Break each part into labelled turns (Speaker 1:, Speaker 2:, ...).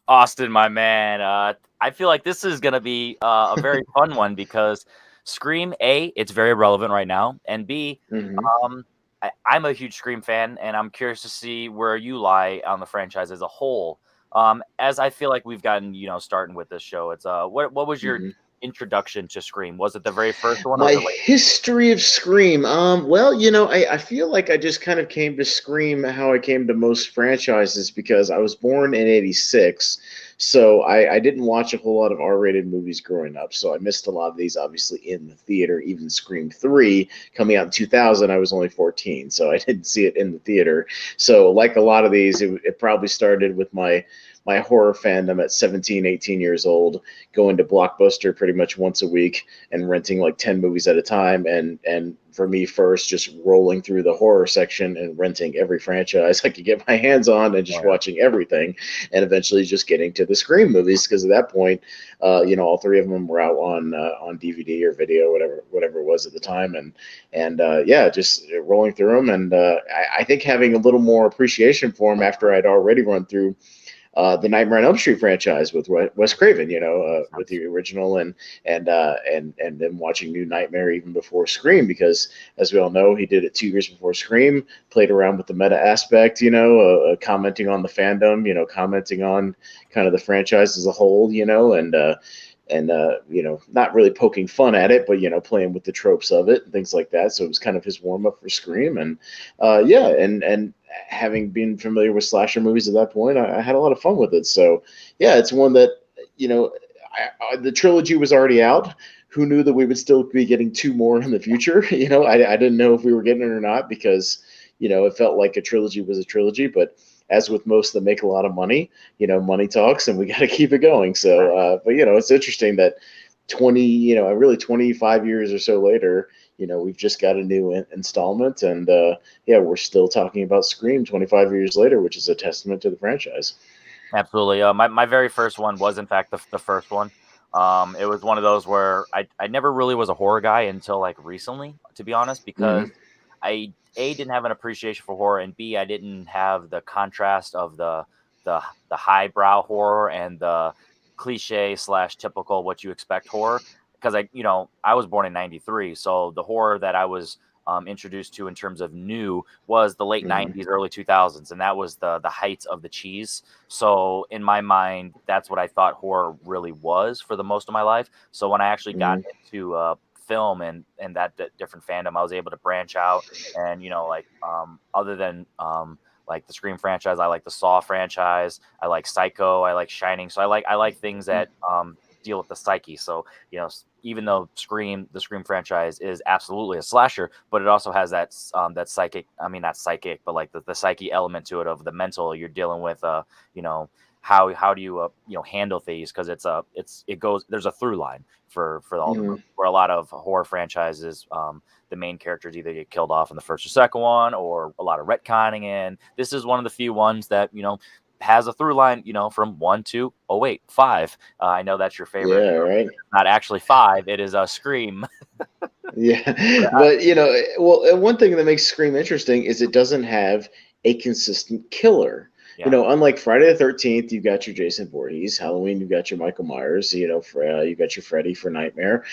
Speaker 1: Austin, my man. I feel like this is gonna be a very fun one because Scream A, it's very relevant right now, and B,
Speaker 2: Hmm.
Speaker 1: um, I'm a huge Scream fan, and I'm curious to see where you lie on the franchise as a whole. As I feel like we've gotten, starting with this show, it's what was your
Speaker 2: Hmm.
Speaker 1: introduction to Scream? Was it the very first one or
Speaker 2: My
Speaker 1: the late?
Speaker 2: history of Scream. Well, I feel like I just kind of came to Scream how I came to most franchises because I was born in '86. So I didn't watch a whole lot of R-rated movies growing up. So I missed a lot of these obviously in the theater. Even Scream 3 coming out in 2000, I was only 14. So I didn't see it in the theater. So like a lot of these, it probably started with my horror fandom at 17, 18 years old, going to Blockbuster pretty much once a week and renting like 10 movies at a time, and for me first just rolling through the horror section and renting every franchise I could get my hands on and
Speaker 1: Oh,
Speaker 2: just
Speaker 1: yeah.
Speaker 2: watching everything, and eventually just getting to the Scream movies because at that point all three of them were out on DVD or video, whatever it was at the time, and yeah, just rolling through them, and I think having a little more appreciation for them after I'd already run through the Nightmare on Elm Street franchise with Wes Craven,
Speaker 1: Makes
Speaker 2: with
Speaker 1: sense.
Speaker 2: the original, and then watching New Nightmare even before Scream, because as we all know, he did it 2 years before Scream. Played around with the meta aspect, commenting on the fandom, commenting on kind of the franchise as a whole, and not really poking fun at it, but playing with the tropes of it and things like that. So it was kind of his warm up for Scream, and yeah, and having been familiar with slasher movies at that point, I had a lot of fun with it. So yeah, it's one that you know, the trilogy was already out. Who knew that we would still be getting two more in the future? I didn't know if we were getting it or not because it felt like a trilogy was a trilogy, but as with most that make a lot of money, money talks, and we got to keep it going. So, but it's interesting that 25 years or so later, we've just got a new installment, and yeah, we're still talking about Scream 25 years later, which is a testament to the franchise.
Speaker 1: Absolutely. My very first one was in fact the first one. It was one of those where I never really was a horror guy until like recently, to be honest, because
Speaker 2: Hmm.
Speaker 1: I A didn't have an appreciation for horror, and B I didn't have the contrast of the the highbrow horror and the cliche slash typical what you expect horror. Because I was born in '93, so the horror that I was introduced to in terms of new was the late
Speaker 2: Hmm.
Speaker 1: '90s, early 2000s, and that was the height of the cheese. So in my mind, that's what I thought horror really was for the most of my life. So when I actually got
Speaker 2: Hmm.
Speaker 1: into film and that different fandom, I was able to branch out and like other than like the Scream franchise, I like the Saw franchise, I like Psycho, I like Shining. So I like things that deal with the psyche. So even though the Scream franchise is absolutely a slasher, but it also has that psychic. I mean, not psychic, but like the psyche element to it of the mental. You're dealing with you know how do you handle things because it goes there's a through line for all the
Speaker 2: Hmm.
Speaker 1: movies where a lot of horror franchises the main characters either get killed off in the first or second one or a lot of retconning, and this is one of the few ones that has a through line from one to oh wait five. I know that's your favorite.
Speaker 2: Yeah, right.
Speaker 1: Not actually five, it is a Scream.
Speaker 2: Yeah, but well, one thing that makes Scream interesting is it doesn't have a consistent killer.
Speaker 1: Yeah.
Speaker 2: Unlike Friday the 13th, you've got your Jason Voorhees. Halloween, you've got your Michael Myers. You've got your Freddy for Nightmare.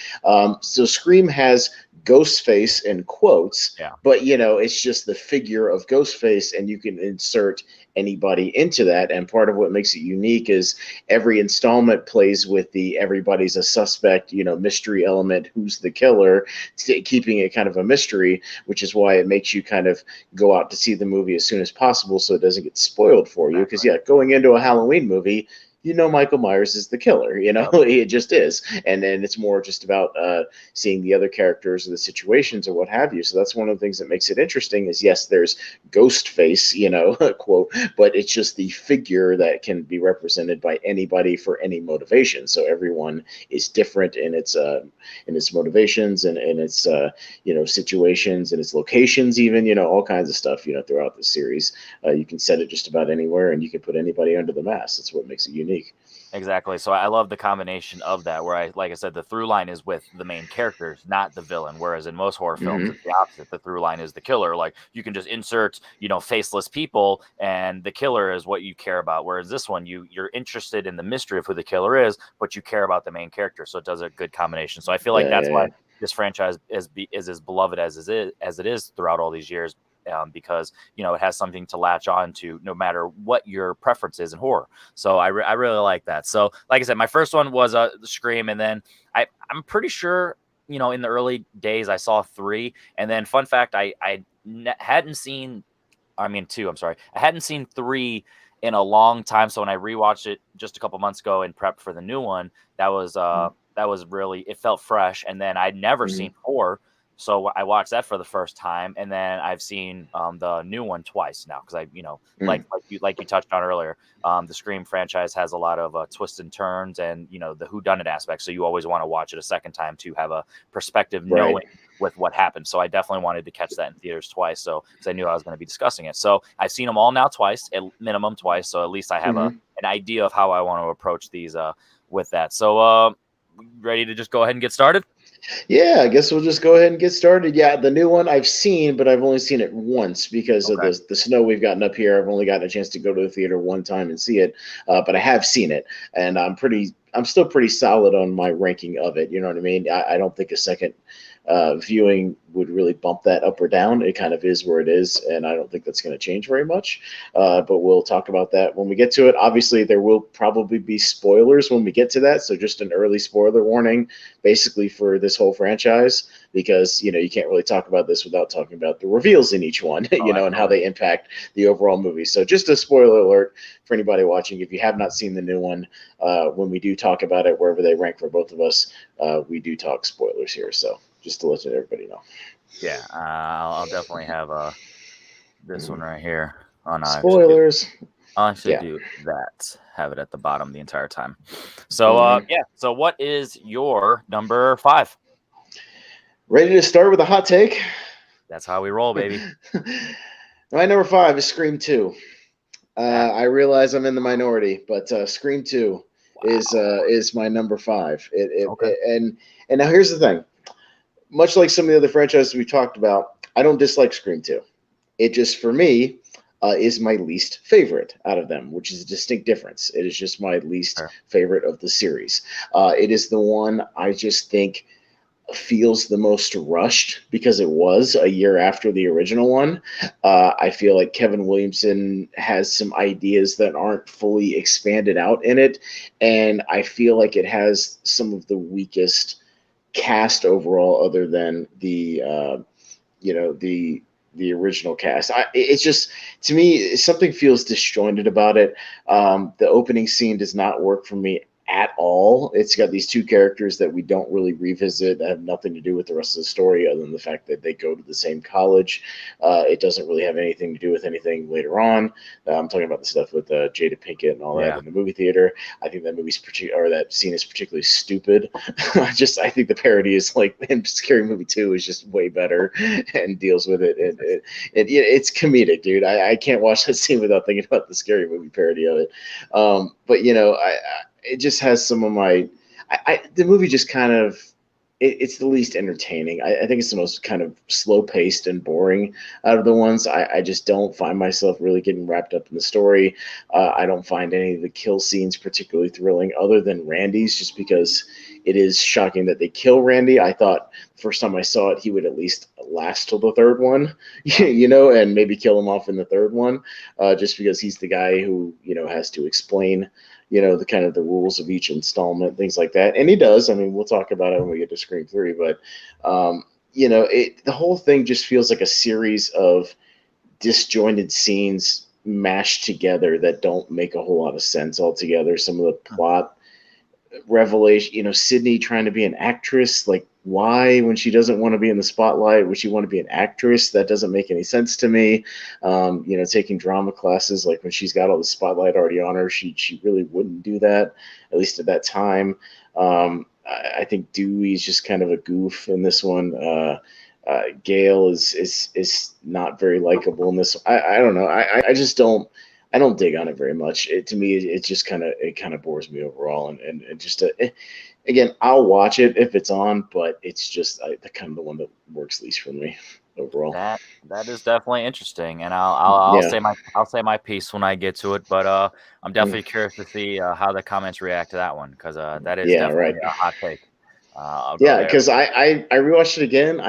Speaker 2: So Scream has Ghostface in quotes,
Speaker 1: Yeah.
Speaker 2: but it's just the figure of Ghostface, and you can insert anybody into that. And part of what makes it unique is every installment plays with the everybody's a suspect, mystery element. Who's the killer? Keeping it kind of a mystery, which is why it makes you kind of go out to see the movie as soon as possible so it doesn't get spoiled for you. Because
Speaker 1: Exactly.
Speaker 2: yeah, going into a Halloween movie, Michael Myers is the killer.
Speaker 1: Yep.
Speaker 2: It just is, and then it's more just about seeing the other characters or the situations or what have you. So that's one of the things that makes it interesting. Is yes, there's ghost face, quote, but it's just the figure that can be represented by anybody for any motivation. So everyone is different in its motivations and in its situations and its locations, even all kinds of stuff throughout the series. You can set it just about anywhere, and you can put anybody under the mask. That's what makes it unique.
Speaker 1: Exactly. So I love the combination of that, where like I said, the through line is with the main characters, not the villain. Whereas in most horror films,
Speaker 2: Hmm.
Speaker 1: it's the opposite. The through line is the killer. Like you can just insert, faceless people, and the killer is what you care about. Whereas this one, you're interested in the mystery of who the killer is, but you care about the main character. So it does a good combination. So I feel like
Speaker 2: Yeah,
Speaker 1: that's
Speaker 2: yeah,
Speaker 1: why
Speaker 2: yeah.
Speaker 1: this franchise is as beloved as it is throughout all these years. Because it has something to latch on to no matter what your preference is in horror. So I really like that. So like I said, my first one was Scream, and then I'm pretty sure in the early days I saw 3, and then fun fact hadn't seen. I mean 2. I'm sorry, I hadn't seen 3 in a long time. So when I rewatched it just a couple months ago in prep for the new one, that was really, it felt fresh. And then I'd never
Speaker 2: Mhm.
Speaker 1: seen 4. So I watched that for the first time, and then I've seen the new one twice now because
Speaker 2: Mm.
Speaker 1: like you touched on earlier, the Scream franchise has a lot of twists and turns, and the whodunit aspect. So you always want to watch it a second time to have a perspective,
Speaker 2: Right.
Speaker 1: knowing with what happened. So I definitely wanted to catch that in theaters twice. So because I knew I was going to be discussing it. So I've seen them all now twice, at minimum twice. So at least I have
Speaker 2: Hmm.
Speaker 1: an idea of how I want to approach these with that. So ready to just go ahead and get started?
Speaker 2: Yeah, I guess we'll just go ahead and get started. Yeah, the new one I've seen, but I've only seen it once because of
Speaker 1: Okay.
Speaker 2: the snow we've gotten up here. I've only gotten a chance to go to the theater one time and see it, but I have seen it, and I'm still pretty solid on my ranking of it. You know what I mean? I don't think a second viewing would really bump that up or down. It kind of is where it is, and I don't think that's going to change very much. But we'll talk about that when we get to it. Obviously, there will probably be spoilers when we get to that, so just an early spoiler warning, basically for this whole franchise, because you can't really talk about this without talking about the reveals in each one,
Speaker 1: Oh,
Speaker 2: and how
Speaker 1: absolutely.
Speaker 2: they impact the overall movie. So just a spoiler alert for anybody watching: if you have not seen the new one, when we do talk about it, wherever they rank for both of us, we do talk spoilers here. So just to let everybody know.
Speaker 1: Yeah, I'll definitely have this one
Speaker 2: Mhm.
Speaker 1: right here. Oh no,
Speaker 2: Spoilers.
Speaker 1: I should
Speaker 2: Yeah.
Speaker 1: do that. Have it at the bottom the entire time. So
Speaker 2: Hmm.
Speaker 1: yeah. So what is your number 5?
Speaker 2: Ready to start with a hot take?
Speaker 1: That's how we roll, baby.
Speaker 2: My number 5 is Scream 2.
Speaker 1: That
Speaker 2: I realize I'm in the minority, but Scream 2
Speaker 1: wow.
Speaker 2: is my number 5.
Speaker 1: Okay.
Speaker 2: And now here's the thing. Much like some of the other franchises we talked about, I don't dislike Scream 2. It just, for me, is my least favorite out of them, which is a distinct difference. It is just my least
Speaker 1: Sure.
Speaker 2: favorite of the series. It is the one I just think feels the most rushed because it was a year after the original one. I feel like Kevin Williamson has some ideas that aren't fully expanded out in it, and I feel like it has some of the weakest cast overall, other than the original cast. It's just, to me, something feels disjointed about it. The opening scene does not work for me at all. It's got these two characters that we don't really revisit, that have nothing to do with the rest of the story, other than the fact that they go to the same college. It doesn't really have anything to do with anything later on. I'm talking about the stuff with Jada Pinkett and all that
Speaker 1: Yeah.
Speaker 2: in the movie theater. I think that scene is particularly stupid. I think the parody is like in Scary Movie 2 is just way better and deals with it. It's comedic, dude. I can't watch that scene without thinking about the Scary Movie parody of it. But it just has some of my. The movie just kind of. It's the least entertaining. I think it's the most kind of slow paced and boring out of the ones. I just don't find myself really getting wrapped up in the story. I don't find any of the kill scenes particularly thrilling, other than Randy's, just because it is shocking that they kill Randy. I thought the first time I saw it, he would at least last till the third one,
Speaker 1: Yeah.
Speaker 2: and maybe kill him off in the third one, just because he's the guy who has to explain the kind of the rules of each installment, things like that. And he does. I mean, we'll talk about it when we get to Scream 3, but the whole thing just feels like a series of disjointed scenes mashed together that don't make a whole lot of sense altogether. Some of the plot revelation, Sydney trying to be an actress, like why, when she doesn't want to be in the spotlight, would she want to be an actress? That doesn't make any sense to me. Taking drama classes, like when she's got all the spotlight already on her, she really wouldn't do that, at least at that time. I think Dewey's just kind of a goof in this one. Gail is not very likable in this. I don't know. I just don't I don't dig on it very much. To me, it just kind of bores me overall, and just again, I'll watch it if it's on, but it's just the kind of the one that works least for me overall.
Speaker 1: That is definitely interesting, and I'll
Speaker 2: Yeah.
Speaker 1: say my piece when I get to it. But I'm
Speaker 2: Mm.
Speaker 1: definitely curious to see how the comments react to that one because that is
Speaker 2: Yeah,
Speaker 1: definitely
Speaker 2: right.
Speaker 1: a hot take. I'll go
Speaker 2: Yeah,
Speaker 1: there.
Speaker 2: because I rewatched it again.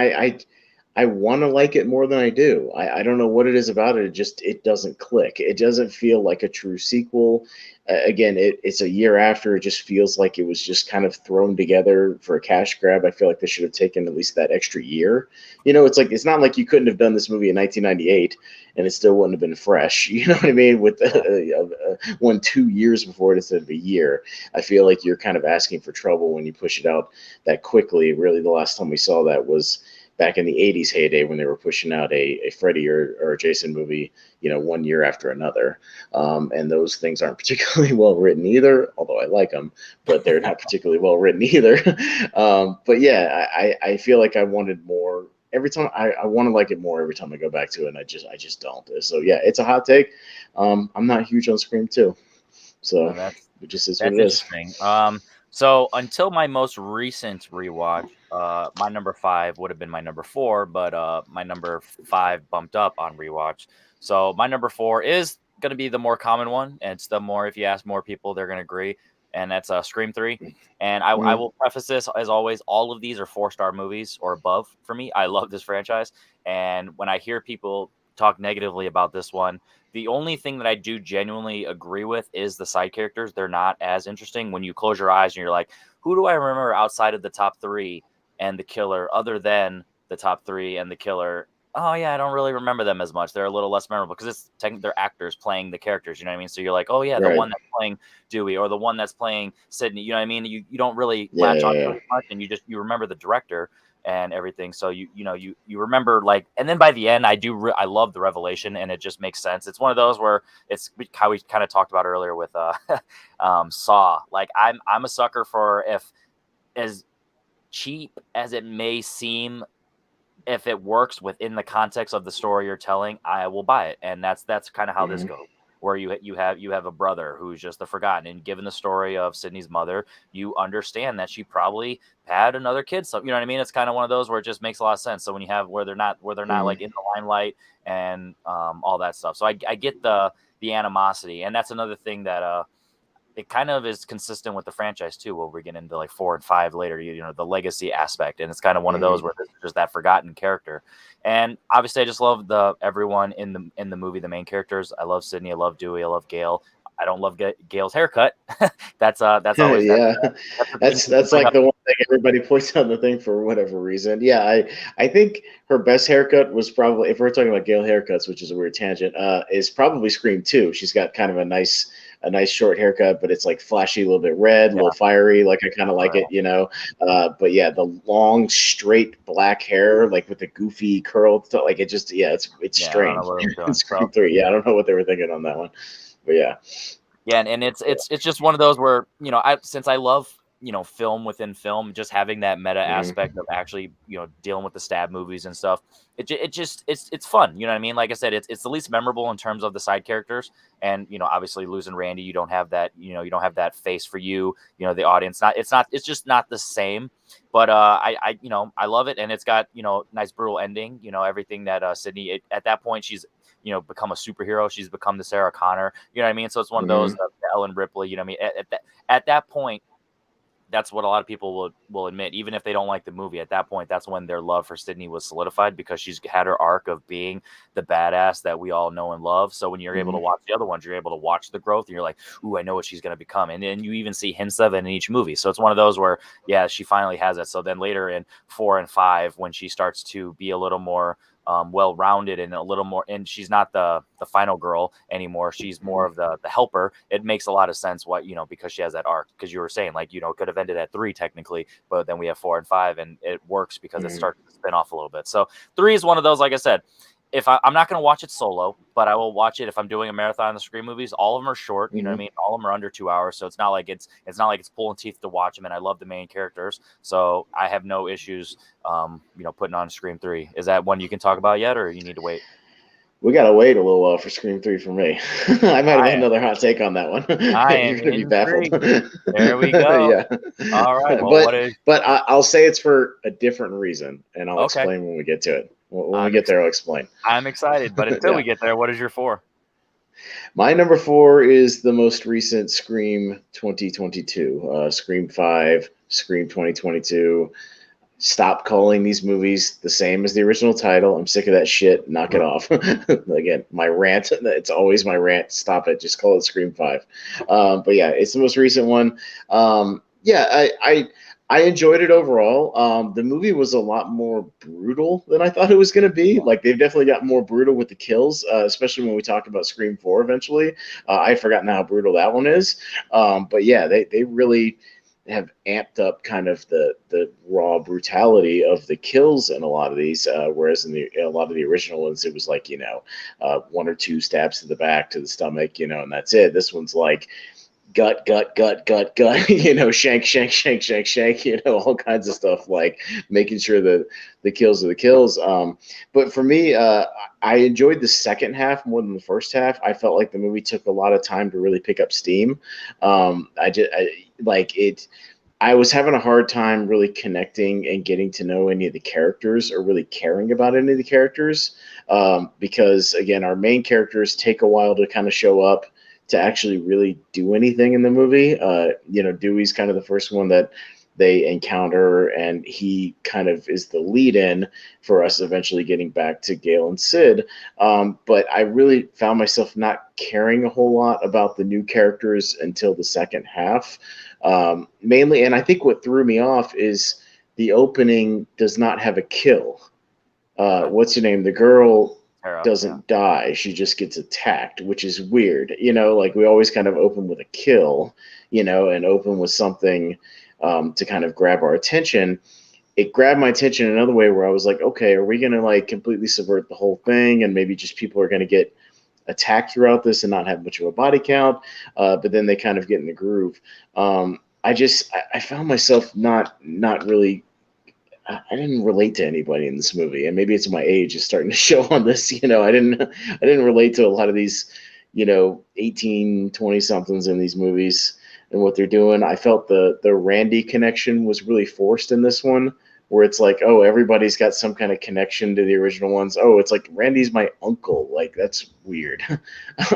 Speaker 2: I want to like it more than I do. I don't know what it is about it. It doesn't click. It doesn't feel like a true sequel. Again, it's a year after. It just feels like it was just kind of thrown together for a cash grab. I feel like they should have taken at least that extra year. It's like it's not like you couldn't have done this movie in 1998 and it still wouldn't have been fresh. You know what I mean? With
Speaker 1: Yeah.
Speaker 2: 2 years before it instead of a year. I feel like you're kind of asking for trouble when you push it out that quickly. Really, the last time we saw that was back in the 80s heyday when they were pushing out a Freddy or a Jason movie, 1 year after another. And those things aren't particularly well written either, although I like them, but they're not particularly well written either. But yeah, I feel like I wanted more. Every time I want to like it more every time I go back to it, and I just don't. So yeah, it's a hot take. I'm not huge on Scream 2, so
Speaker 1: No,
Speaker 2: it just is what
Speaker 1: that's
Speaker 2: it is.
Speaker 1: interesting. So until my most recent rewatch, my number 5 would have been my number 4, but my number 5 bumped up on rewatch. So my number 4 is gonna be the more common one, and it's the more if you ask more people, they're gonna agree, and that's Scream 3. And I
Speaker 2: Mm,
Speaker 1: will preface this as always, all of these are 4-star movies or above for me. I love this franchise, and when I hear people talk negatively about this one, the only thing that I do genuinely agree with is the side characters. They're not as interesting. When you close your eyes and you're like, who do I remember outside of the top 3 and the killer, other than the top 3 and the killer? Oh yeah, I don't really remember them as much. They're a little less memorable because they're actors playing the characters. You know what I mean? So you're like, oh yeah, the
Speaker 2: right.
Speaker 1: one that's playing Dewey or the one that's playing Sydney. You know what I mean? You don't really
Speaker 2: Yeah,
Speaker 1: latch on
Speaker 2: yeah,
Speaker 1: to
Speaker 2: yeah.
Speaker 1: it as much, and you remember the director and everything. So you remember, like, and then by the end, I love the revelation, and it just makes sense. It's one of those where it's how we kind of talked about earlier with Saw. Like I'm a sucker for, if as cheap as it may seem, if it works within the context of the story you're telling, I will buy it. And that's kind of how this
Speaker 2: Mhm.
Speaker 1: goes. Where you have a brother who's just the forgotten, and given the story of Sydney's mother, you understand that she probably had another kid. So you know what I mean. It's kind of one of those where it just makes a lot of sense. So when you have where they're not
Speaker 2: Mhm.
Speaker 1: like in the limelight and all that stuff. So I get the animosity, and that's another thing that it kind of is consistent with the franchise too, where we get into like 4 and 5 later, the legacy aspect. And it's kind of one of those
Speaker 2: Mhm.
Speaker 1: where there's just that forgotten character. And obviously I just love everyone in the movie, the main characters. I love Sydney, I love Dewey, I love Gail. I don't love Gail's haircut. That's always
Speaker 2: Yeah,
Speaker 1: that's the thing people
Speaker 2: that's
Speaker 1: bring
Speaker 2: like
Speaker 1: up.
Speaker 2: the one thing everybody points out in the thing for whatever reason. Yeah, I think her best haircut was probably, if we're talking about Gale haircuts, which is a weird tangent, is probably Scream 2. She's got kind of a nice short haircut, but it's like flashy, a little bit red, a
Speaker 1: Yeah,
Speaker 2: little fiery. Like I kind of like
Speaker 1: right.
Speaker 2: it. But yeah, the long, straight black hair, like with the goofy curl, like it just, yeah, it's
Speaker 1: Yeah, I don't know
Speaker 2: strange.
Speaker 1: what I was
Speaker 2: In
Speaker 1: doing. So
Speaker 2: Scream 3, yeah, I don't know what they were thinking on that one, but yeah.
Speaker 1: yeah, and it's just one of those where, since I love, film within film, just having that meta
Speaker 2: Mhm.
Speaker 1: aspect of actually, dealing with the stab movies and stuff. It just it's fun. You know what I mean? Like I said, it's the least memorable in terms of the side characters, and obviously losing Randy, you don't have that. You don't have that face for you. The audience. It's just not the same. But I love it, and it's got nice brutal ending. Everything that Sydney, at that point, she's become a superhero. She's become the Sarah Connor. You know what I mean? So it's one of those,
Speaker 2: Mhm.
Speaker 1: the Ellen Ripley. You know what I mean? At that point, that's what a lot of people will admit, even if they don't like the movie. At that point, that's when their love for Sydney was solidified, because she's had her arc of being the badass that we all know and love. So when you're able to
Speaker 2: Mhm.
Speaker 1: watch the other ones, you're able to watch the growth, and you're like, "Ooh, I know what she's going to become." And then you even see hints of it in each movie. So it's one of those where, yeah, she finally has it. So then later in 4 and 5, when she starts to be a little more well-rounded and a little more, and she's not the final girl anymore, she's more
Speaker 2: Mhm.
Speaker 1: of the helper. It makes a lot of sense why, because she has that arc, because you were saying, like, it could have ended at 3 technically, but then we have 4 and 5, and it works because it
Speaker 2: Mhm.
Speaker 1: starts to spin off a little bit. So 3 is one of those, like I said, if I'm not going to watch it solo, but I will watch it if I'm doing a marathon of the Scream movies. All of them are short, you know what I
Speaker 2: Mhm.
Speaker 1: mean? All of them are under 2 hours, so it's not like it's pulling teeth to watch them. And I love the main characters, so I have no issues, putting on Scream 3. Is that one you can talk about yet, or you need to wait?
Speaker 2: We gotta wait a little while for Scream 3 for me. I might have
Speaker 1: I
Speaker 2: another hot take on that one.
Speaker 1: I
Speaker 2: You're
Speaker 1: am
Speaker 2: gonna be baffled.
Speaker 1: intrigued. There we go.
Speaker 2: Yeah,
Speaker 1: All right. Well,
Speaker 2: but
Speaker 1: what is
Speaker 2: I'll say it's for a different reason, and I'll
Speaker 1: okay?
Speaker 2: explain when we get to it. When we
Speaker 1: I'm
Speaker 2: get
Speaker 1: ex-
Speaker 2: there, I'll explain.
Speaker 1: I'm excited. But until
Speaker 2: Yeah,
Speaker 1: we get there, what is your four?
Speaker 2: my number four is the most recent Scream 2022, Scream 5, Scream 2022. Stop calling these movies the same as the original title. I'm sick of that shit. Knock it off. Again, my rant. It's always my rant. Stop it. Just call it Scream 5. But yeah, it's the most recent one. Yeah, I enjoyed it overall. The movie was a lot more brutal than I thought it was going to be. Like they've definitely got more brutal with the kills, especially when we talk about Scream 4 eventually. I've forgotten how brutal that one is. But yeah, they really have amped up kind of the raw brutality of the kills in a lot of these, whereas in a lot of the original ones it was like one or two stabs to the back, to the stomach, and that's it. This one's like gut, gut, gut, gut, gut, shank, shank, shank, shank, shank, all kinds of stuff, like making sure that the kills are the kills. But for me, I enjoyed the second half more than the first half. I felt like the movie took a lot of time to really pick up steam. Like it. I was having a hard time really connecting and getting to know any of the characters or really caring about any of the characters, because again, our main characters take a while to kind of show up to actually really do anything in the movie. Dewey's kind of the first one that they encounter, and he kind of is the lead in for us eventually getting back to Gale and Sid. But I really found myself not caring a whole lot about the new characters until the second half. Mainly, and I think what threw me off is the opening does not have a kill.
Speaker 1: Okay.
Speaker 2: What's her name? The girl
Speaker 1: Tara. Yeah.
Speaker 2: doesn't die. She just gets attacked, which is weird. Like we always kind of open with a kill, and open with something to kind of grab our attention. It grabbed my attention another way where I was like, okay, are we going to like completely subvert the whole thing? And maybe just people are going to get attacked throughout this and not have much of a body count. But then they kind of get in the groove. I found myself not really. I didn't relate to anybody in this movie, and maybe it's my age is starting to show on this. I didn't relate to a lot of these, 18, 20 somethings in these movies and what they're doing. I felt the Randy connection was really forced in this one, where it's like, oh, everybody's got some kind of connection to the original ones. Oh, it's like Randy's my uncle. Like that's weird. Like,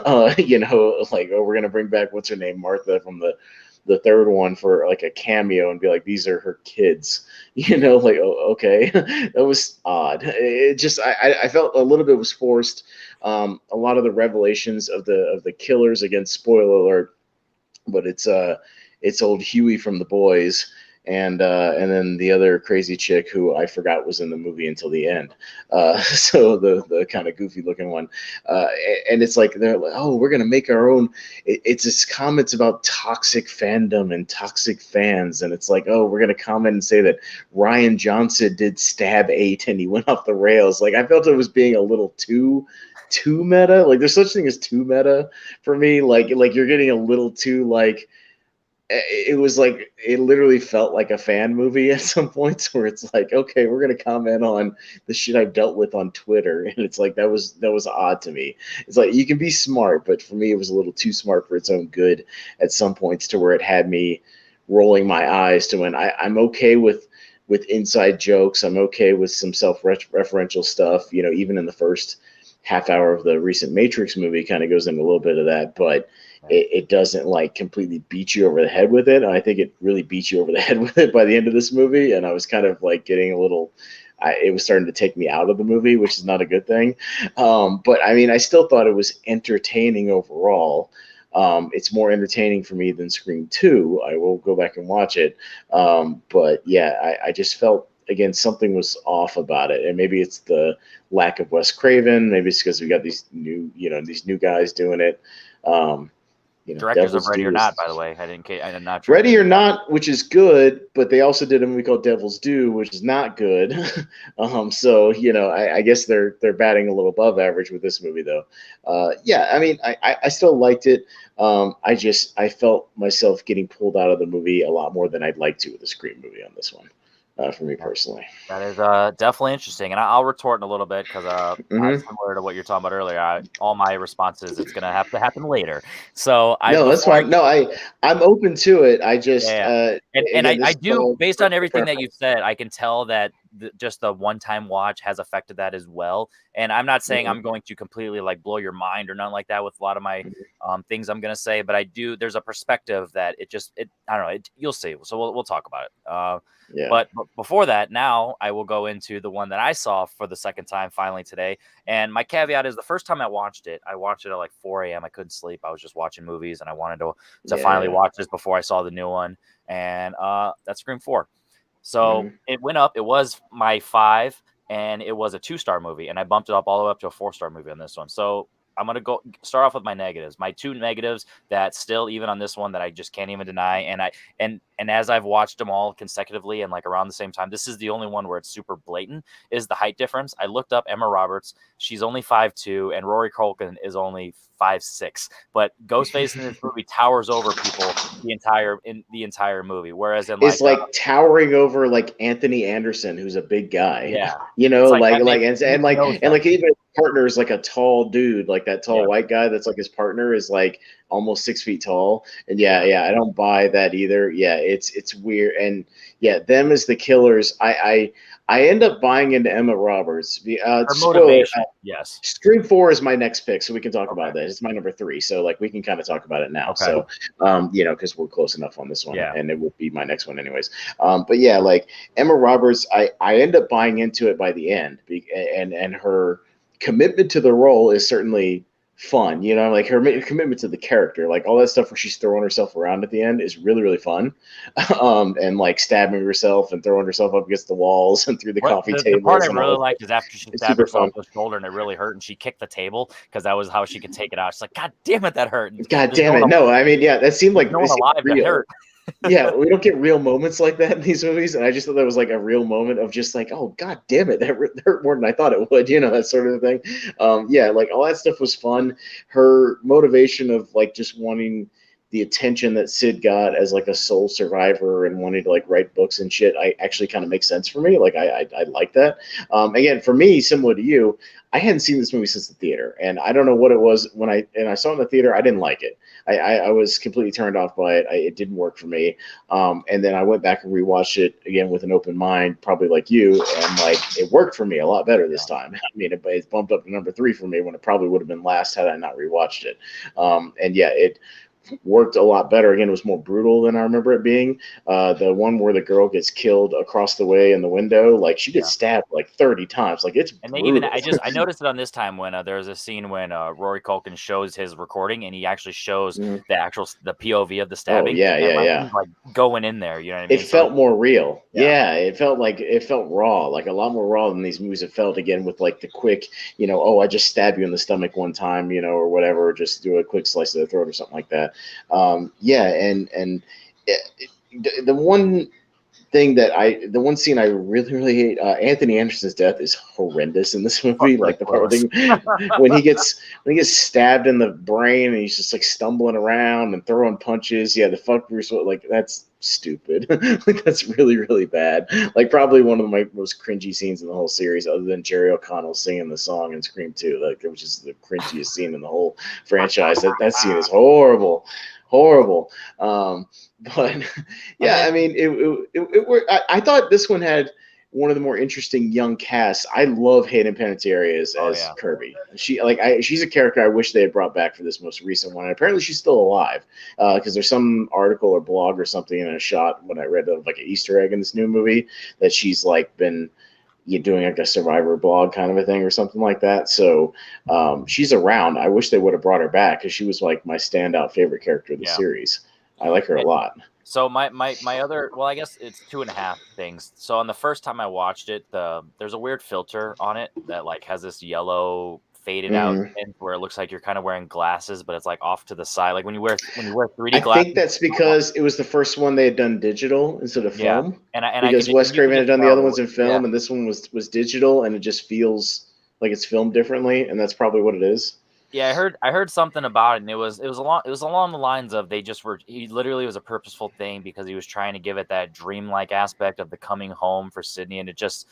Speaker 2: oh, we're gonna bring back what's her name, Martha from the third one for like a cameo and be like, these are her kids, like, oh, okay. That was odd. It just, I felt a little bit was forced. A lot of the revelations of the killers, again, spoiler alert, but it's old Huey from The Boys, and then the other crazy chick who I forgot was in the movie until the end. So the kind of goofy looking one, and it's like they're like, oh, we're gonna make our own. It's this comments about toxic fandom and toxic fans, and it's like, oh, we're gonna comment and say that Ryan Johnson did Stab 8 and he went off the rails. Like I felt it was being a little too meta. Like there's such thing as too meta for me. Like you're getting a little too like it was like it literally felt like a fan movie at some points where it's like, okay, we're gonna comment on the shit I've dealt with on Twitter, and it's like that was odd to me. It's like you can be smart, but for me it was a little too smart for its own good at some points to where it had me rolling my eyes to when I'm okay with inside jokes. I'm okay with some self-referential stuff. Even in the first half hour of the recent Matrix movie kind of goes into a little bit of that, but it doesn't like completely beat you over the head with it. And I think it really beat you over the head with it by the end of this movie. And I was kind of like getting a little, it was starting to take me out of the movie, which is not a good thing. But I mean, I still thought it was entertaining overall. It's more entertaining for me than Scream 2. I will go back and watch it. But yeah, I just felt, again, something was off about it. And maybe it's the lack of Wes Craven. Maybe it's because we got these new guys doing it.
Speaker 1: Directors of
Speaker 2: Devil's
Speaker 1: Ready or
Speaker 2: Due
Speaker 1: Not,
Speaker 2: is
Speaker 1: by the way. I'm not sure.
Speaker 2: Ready or Not, which is good, but they also did a movie called Devil's Due, which is not good. So I guess they're batting a little above average with this movie, though. Yeah, I mean, I still liked it. I felt myself getting pulled out of the movie a lot more than I'd like to with the Scream movie on this one. for me personally.
Speaker 1: That is definitely interesting, and I'll retort in a little bit because
Speaker 2: Hmm.
Speaker 1: similar to what you're talking about earlier, all my responses it's gonna have to happen later. So I
Speaker 2: No, that's
Speaker 1: before I
Speaker 2: fine.
Speaker 1: get
Speaker 2: No, I'm open to it. I
Speaker 1: yeah,
Speaker 2: just
Speaker 1: yeah. And
Speaker 2: again,
Speaker 1: I
Speaker 2: this is
Speaker 1: do
Speaker 2: all
Speaker 1: based on
Speaker 2: personal
Speaker 1: everything that you
Speaker 2: preference.
Speaker 1: said, I can tell that just the one-time watch has affected that as well. And I'm not saying
Speaker 2: Mhm,
Speaker 1: I'm going to completely like blow your mind or nothing like that with a lot of my
Speaker 2: mhm.
Speaker 1: things I'm gonna say, but I do. There's a perspective that it I don't know. You'll see. So we'll talk about it.
Speaker 2: Yeah.
Speaker 1: But before that, now I will go into the one that I saw for the second time finally today. And my caveat is the first time I watched it at like 4 a.m. I couldn't sleep. I was just watching movies and I wanted to
Speaker 2: Yeah,
Speaker 1: finally
Speaker 2: yeah.
Speaker 1: watch this before I saw the new one. And that's Scream 4. So
Speaker 2: Mhm.
Speaker 1: it went up. It was my 5, and it was a 2-star movie, and I bumped it up all the way up to a 4-star movie on this one. So I'm gonna go start off with my negatives. My two negatives that still even on this one that I just can't even deny. And as I've watched them all consecutively and like around the same time, this is the only one where it's super blatant. Is the height difference? I looked up Emma Roberts. She's only 5'2", and Rory Culkin is only 5'6". But Ghostface in this movie towers over people the entire movie. Whereas in
Speaker 2: Is
Speaker 1: like
Speaker 2: like towering over like Anthony Anderson, who's a big guy.
Speaker 1: yeah,
Speaker 2: You
Speaker 1: it's
Speaker 2: know,
Speaker 1: like
Speaker 2: like
Speaker 1: that
Speaker 2: like
Speaker 1: makes no
Speaker 2: and
Speaker 1: sense.
Speaker 2: like even his partner is like a tall dude, like that tall
Speaker 1: Yeah,
Speaker 2: white guy that's like his partner is like almost 6 feet tall. And yeah,
Speaker 1: yeah.
Speaker 2: yeah, I don't buy that either. Yeah, it's weird. And yeah, them as the killers. I end up buying into Emma Roberts.
Speaker 1: Her
Speaker 2: Spoiler.
Speaker 1: motivation, yes.
Speaker 2: Scream 4 is my next pick, so we can talk
Speaker 1: Okay,
Speaker 2: about that. It's my number 3, so like we can kind of talk about it now.
Speaker 1: okay,
Speaker 2: So, because we're close enough on this one,
Speaker 1: yeah,
Speaker 2: and it would be my next one anyways. But yeah, like Emma Roberts, I end up buying into it by the end, and her commitment to the role is certainly fun. You know, like her commitment to the character, like all that stuff where she's throwing herself around at the end is really really fun, and like stabbing herself and throwing herself up against the walls and through the
Speaker 1: What
Speaker 2: coffee
Speaker 1: the part I
Speaker 2: tables and all
Speaker 1: really
Speaker 2: that stuff.
Speaker 1: liked is after she
Speaker 2: It's
Speaker 1: stabbed
Speaker 2: super
Speaker 1: herself
Speaker 2: fun.
Speaker 1: in the shoulder and it really hurt, and she kicked the table because that was how she could take it out. She's like, "God damn it, that hurt!" And
Speaker 2: God damn it! No, I mean, yeah, that seemed
Speaker 1: there's
Speaker 2: like
Speaker 1: no
Speaker 2: it
Speaker 1: one
Speaker 2: seemed
Speaker 1: alive that
Speaker 2: real.
Speaker 1: hurt.
Speaker 2: Yeah, we don't get real moments like that in these movies, and I just thought that was like a real moment of just like, oh god damn it, that hurt more than I thought it would, that sort of thing. Yeah, like all that stuff was fun. Her motivation of like just wanting the attention that Sid got as like a sole survivor and wanting to like write books and shit, I actually kind of makes sense for me. Like I like that. Again, for me, similar to you, I hadn't seen this movie since the theater, and I don't know what it was when I saw it in the theater. I didn't like it. I was completely turned off by it. It didn't work for me. And then I went back and rewatched it again with an open mind, probably like you, and like it worked for me a lot better this time. I mean, it's bumped up to number 3 for me when it probably would have been last had I not rewatched it. And yeah, it worked a lot better. Again, it was more brutal than I remember it being. The one where the girl gets killed across the way in the window, like she gets
Speaker 1: Yeah.
Speaker 2: stabbed like 30 times. Like it's
Speaker 1: And they even
Speaker 2: brutal.
Speaker 1: I noticed it on this time when there's a scene when Rory Culkin shows his recording and he actually shows
Speaker 2: Mhm.
Speaker 1: the POV of the
Speaker 2: Oh
Speaker 1: stabbing
Speaker 2: yeah,
Speaker 1: and
Speaker 2: yeah,
Speaker 1: like
Speaker 2: yeah.
Speaker 1: he's like going in there, you know what I
Speaker 2: It
Speaker 1: mean? So
Speaker 2: felt more real.
Speaker 1: yeah,
Speaker 2: Yeah, it felt raw, like a lot more raw than these movies have felt. Again, with like the quick, oh, I just stab you in the stomach one time, or whatever, or just do a quick slice of the throat or something like that. Yeah, and the one thing the one scene I really really hate, Anthony Anderson's death is horrendous in this
Speaker 1: fuck
Speaker 2: movie.
Speaker 1: Bruce
Speaker 2: Like the part
Speaker 1: Willis.
Speaker 2: when he gets stabbed in the brain and he's just like stumbling around and throwing punches. Yeah, the fuck Bruce Willis, like that's stupid. Like that's really really bad. Like probably one of my most cringy scenes in the whole series, other than Jerry O'Connell singing the song in Scream 2, like which is the cringiest scene in the whole franchise. That scene is horrible, horrible. But
Speaker 1: And
Speaker 2: yeah,
Speaker 1: then
Speaker 2: I mean, it worked. I thought this one had one of the more interesting young casts. I love Hayden Panettiere
Speaker 1: oh
Speaker 2: as
Speaker 1: yeah,
Speaker 2: Kirby. She's a character I wish they had brought back for this most recent one. And apparently, she's still alive because there's some article or blog or something in a shot when I read of like an Easter egg in this new movie that she's like been doing like a survivor blog kind of a thing or something like that. So she's around. I wish they would have brought her back because she was like my standout favorite character of the
Speaker 1: yeah.
Speaker 2: series. I like her a
Speaker 1: And
Speaker 2: lot.
Speaker 1: so my other well, I guess it's two and a half things. So on the first time I watched it, there's a weird filter on it that like has this yellow faded out
Speaker 2: Hmm.
Speaker 1: tint where it looks like you're kind of wearing glasses, but it's like off to the side. Like when you wear 3D
Speaker 2: I think
Speaker 1: glasses,
Speaker 2: that's because it was the first one they had done digital instead of
Speaker 1: yeah.
Speaker 2: film.
Speaker 1: And I could
Speaker 2: Because Wes
Speaker 1: you could
Speaker 2: Craven had
Speaker 1: just
Speaker 2: done the
Speaker 1: tell
Speaker 2: other
Speaker 1: the
Speaker 2: ones in
Speaker 1: yeah.
Speaker 2: film, and this one was digital, and it just feels like it's filmed differently, and that's probably what it is.
Speaker 1: Yeah, I heard something about it, and it was along the lines of he literally was a purposeful thing because he was trying to give it that dreamlike aspect of the coming home for Sydney, and it just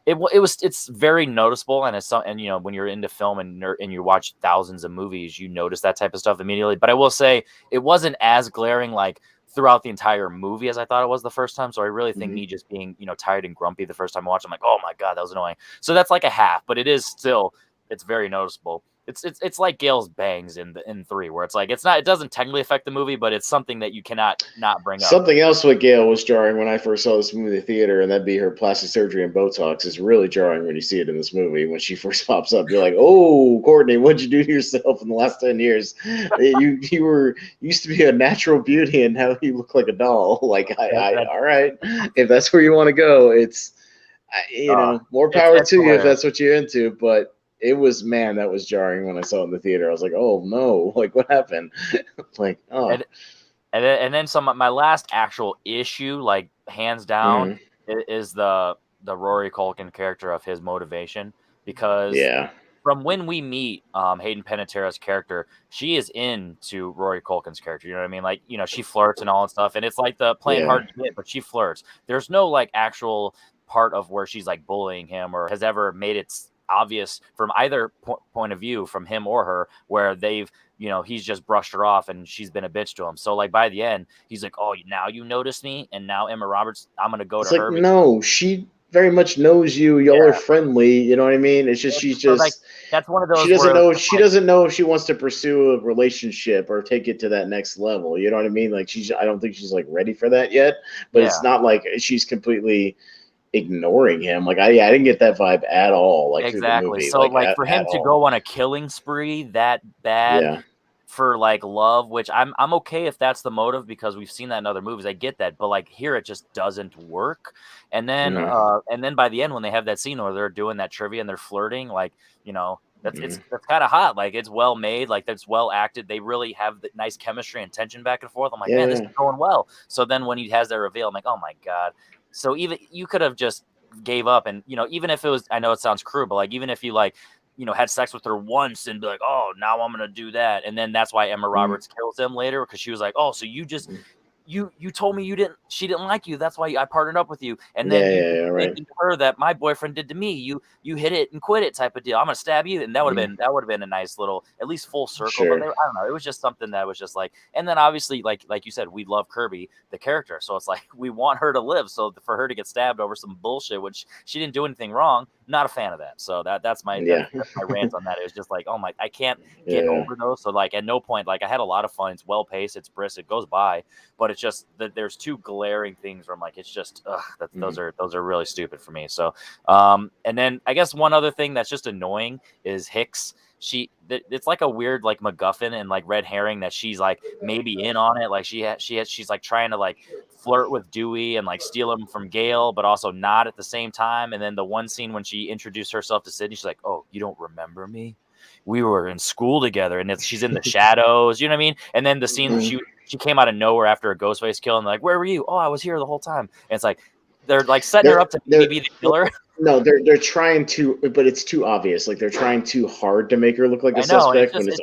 Speaker 1: it's very noticeable, and when you're into film and you watch thousands of movies, you notice that type of stuff immediately. But I will say it wasn't as glaring like throughout the entire movie as I thought it was the first time. So I really think
Speaker 2: Mhm.
Speaker 1: me just being tired and grumpy the first time I watched, I'm like, oh my god, that was annoying. So that's like a half, but it is still it's very noticeable. It's like Gale's bangs in 3, where it's like it doesn't technically affect the movie, but it's something that you cannot not bring up.
Speaker 2: Something else with Gail was jarring when I first saw this movie in the theater, and that'd be her plastic surgery and Botox. Is really jarring when you see it in this movie. When she first pops up, you're like, "Oh, Courtney, what'd you do to yourself in the last 10 years? You used to be a natural beauty, and now you look like a doll." Like,
Speaker 1: That,
Speaker 2: all right, if that's where you want to go, more power
Speaker 1: it's
Speaker 2: to you if
Speaker 1: hilarious.
Speaker 2: that's what you're into. But it was, man, that was jarring when I saw it in the theater. I was like, "Oh no, like what happened?" Like, oh.
Speaker 1: And and then some my last actual issue, like hands down,
Speaker 2: Mhm.
Speaker 1: is the Rory Culkin character of his motivation, because
Speaker 2: Yeah.
Speaker 1: from when we meet Hayden Panettiere's character, she is into Rory Culkin's character. You know what I mean? Like, she flirts and all that stuff, and it's like the playing
Speaker 2: Yeah.
Speaker 1: hard to get, but she flirts. There's no like actual part of where she's like bullying him or has ever made it obvious from either point of view, from him or her, where he's just brushed her off and she's been a bitch to him. So like by the end, he's like, "Oh, now you notice me, and now Emma Roberts, I'm gonna go to
Speaker 2: It's like,
Speaker 1: her because
Speaker 2: no, she very much knows you. Y'all are
Speaker 1: yeah."
Speaker 2: friendly. You know what I mean? It's just
Speaker 1: So like that's one of those where it was just
Speaker 2: she
Speaker 1: like,
Speaker 2: doesn't know if she wants to pursue a relationship or take it to that next level. You know what I mean? Like I don't think she's like ready for that yet. But it's
Speaker 1: yeah,
Speaker 2: not like she's completely ignoring him. Like I didn't get that vibe at all. Like through the
Speaker 1: exactly.
Speaker 2: movie,
Speaker 1: So
Speaker 2: like
Speaker 1: like for
Speaker 2: at
Speaker 1: him to
Speaker 2: all.
Speaker 1: go on a killing spree that bad
Speaker 2: Yeah.
Speaker 1: for like love, which I'm okay if that's the motive because we've seen that in other movies. I get that, but like here it just doesn't work.
Speaker 2: No.
Speaker 1: And then by the end when they have that scene where they're doing that trivia and they're flirting, like,
Speaker 2: Mhm.
Speaker 1: that's kind of hot. Like it's well made, like that's well acted. They really have the nice chemistry and tension back and forth. I'm like,
Speaker 2: Yeah.
Speaker 1: man, this is
Speaker 2: Yeah.
Speaker 1: going well. So then when he has that reveal, I'm like, oh my god. So even you could have just gave up, and even if it was, I know it sounds cruel, but like even if you like had sex with her once and be like, oh, now I'm gonna do that, and then that's why Emma
Speaker 2: Mhm.
Speaker 1: Roberts kills him later because she was like, oh, so you told me she didn't like you, that's why I partnered up with you, and then
Speaker 2: Yeah.
Speaker 1: you
Speaker 2: Yeah.
Speaker 1: did
Speaker 2: Yeah.
Speaker 1: the same
Speaker 2: Right.
Speaker 1: thing to her that my boyfriend did to me. You hit it and quit it type of deal. I'm gonna stab you, and
Speaker 2: Mhm.
Speaker 1: that would have been a nice little at least full circle. But
Speaker 2: Sure.
Speaker 1: I don't know, it was just something that was just like, and then obviously like you said, we love Kirby the character, so it's like we want her to live. So for her to get stabbed over some bullshit, which she didn't do anything wrong, not a fan of that. So
Speaker 2: Yeah.
Speaker 1: that's my rant on that. It was just like, oh my, I can't get
Speaker 2: Yeah.
Speaker 1: over those. So like at no point, like I had a lot of fun. It's well paced, it's brisk, it goes by, but it's just that there's two glaring things where I'm like, it's just
Speaker 2: Mhm.
Speaker 1: those are really stupid for me. So and then I guess one other thing that's just annoying is Hicks. It's like a weird like MacGuffin and like red herring that she's like maybe in on it. Like she's like trying to like flirt with Dewey and like steal him from Gale, but also not at the same time. And then the one scene when she introduced herself to Sydney, she's like, "Oh, you don't remember me? We were in school together," and she's in the shadows. You know what I mean? And then the scene
Speaker 2: Mhm.
Speaker 1: she came out of nowhere after a Ghostface kill, and like, "Where were you? Oh, I was here the whole time." And it's like they're like setting her
Speaker 2: They're
Speaker 1: up to maybe
Speaker 2: they're
Speaker 1: be the killer.
Speaker 2: no, they're trying to, but it's too obvious. Like they're trying too hard to make her look like a
Speaker 1: I know, and
Speaker 2: suspect when
Speaker 1: it's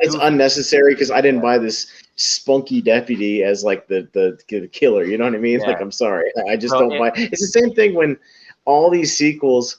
Speaker 2: it's
Speaker 1: goofy.
Speaker 2: unnecessary. Because I didn't
Speaker 1: Yeah,
Speaker 2: buy this spunky deputy as like the killer. You know what I mean? Like
Speaker 1: yeah.
Speaker 2: I'm sorry, I just
Speaker 1: So
Speaker 2: don't buy. It's the same thing when all these sequels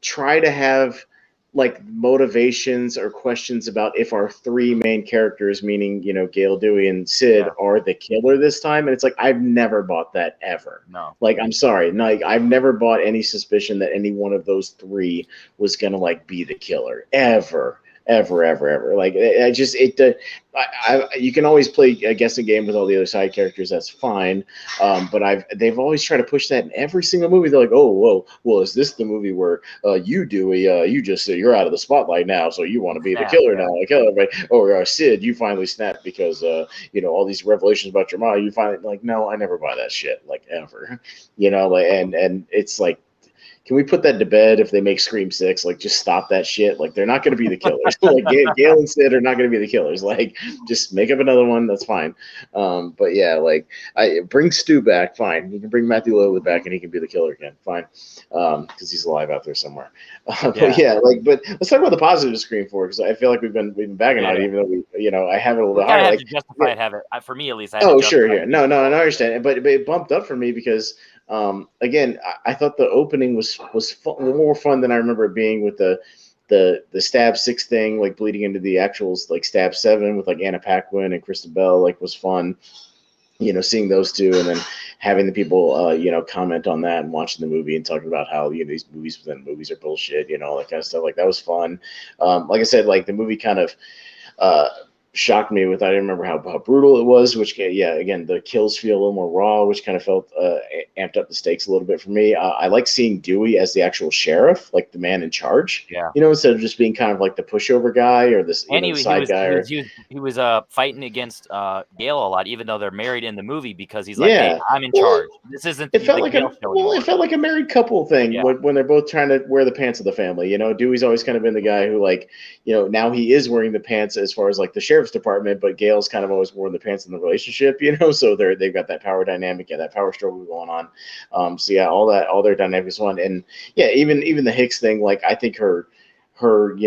Speaker 2: try to have like motivations or questions about if our three main characters, meaning Gail, Dewey, and Sid,
Speaker 1: yeah,
Speaker 2: are the killer this time, and it's like I've never bought that ever.
Speaker 1: no.
Speaker 2: Like I'm sorry, no, like, I've never bought any suspicion that any one of those three was gonna like be the killer ever. Ever, ever, ever. Like I just you can always play a guessing game with all the other side characters. That's fine, but they've always tried to push that in every single movie. They're like, oh, whoa, well, is this the movie where you do you just you're out of the spotlight now, so you want to be the
Speaker 1: Snap,
Speaker 2: killer
Speaker 1: yeah.
Speaker 2: now, like everybody, or Sid, you finally snapped because all these revelations about your mom. You finally like, no, I never buy that shit like ever, like and it's like can we put that to bed if they make Scream 6? Like, just stop that shit. Like, they're not going to be the killers. Like, Gail and Sid are not going to be the killers. Like, just make up another one. That's fine. But yeah, like, I bring Stu back. Fine. You can bring Matthew Lillard back, and he can be the killer again. Fine, because he's alive out there somewhere. But yeah, like, but let's talk about the positive of Scream 4, because I feel like we've been bagging on it, even though I have it a little bit higher.
Speaker 1: Have
Speaker 2: like,
Speaker 1: to justify it. Have it for me at least.
Speaker 2: Sure, yeah, no, I understand, but it bumped up for me because again, I thought the opening was more fun than I remember it being, with the Stab 6 thing, like bleeding into the actuals, like Stab 7 with like Anna Paquin and Kristen Bell, like, was fun. Seeing those two, and then having the people, comment on that and watching the movie and talking about how, these movies within movies are bullshit, all that kind of stuff. Like, that was fun. Like I said, like, the movie kind of shocked me with, I didn't remember how brutal it was, which, yeah, again, the kills feel a little more raw, which kind of felt amped up the stakes a little bit for me. I like seeing Dewey as the actual sheriff, like the man in charge, instead of just being kind of like the pushover guy or this side guy.
Speaker 1: He was fighting against Gale a lot, even though they're married in the movie, because he's like, hey, I'm in charge. This isn't
Speaker 2: it felt like it felt like a married couple thing when they're both trying to wear the pants of the family. Dewey's always kind of been the guy who, like, now he is wearing the pants as far as like the sheriff's department, but Gale's kind of always worn the pants in the relationship, so they've got that power dynamic, that power struggle going on. So yeah, all their dynamics one. And yeah, even the Hicks thing, like, I think her in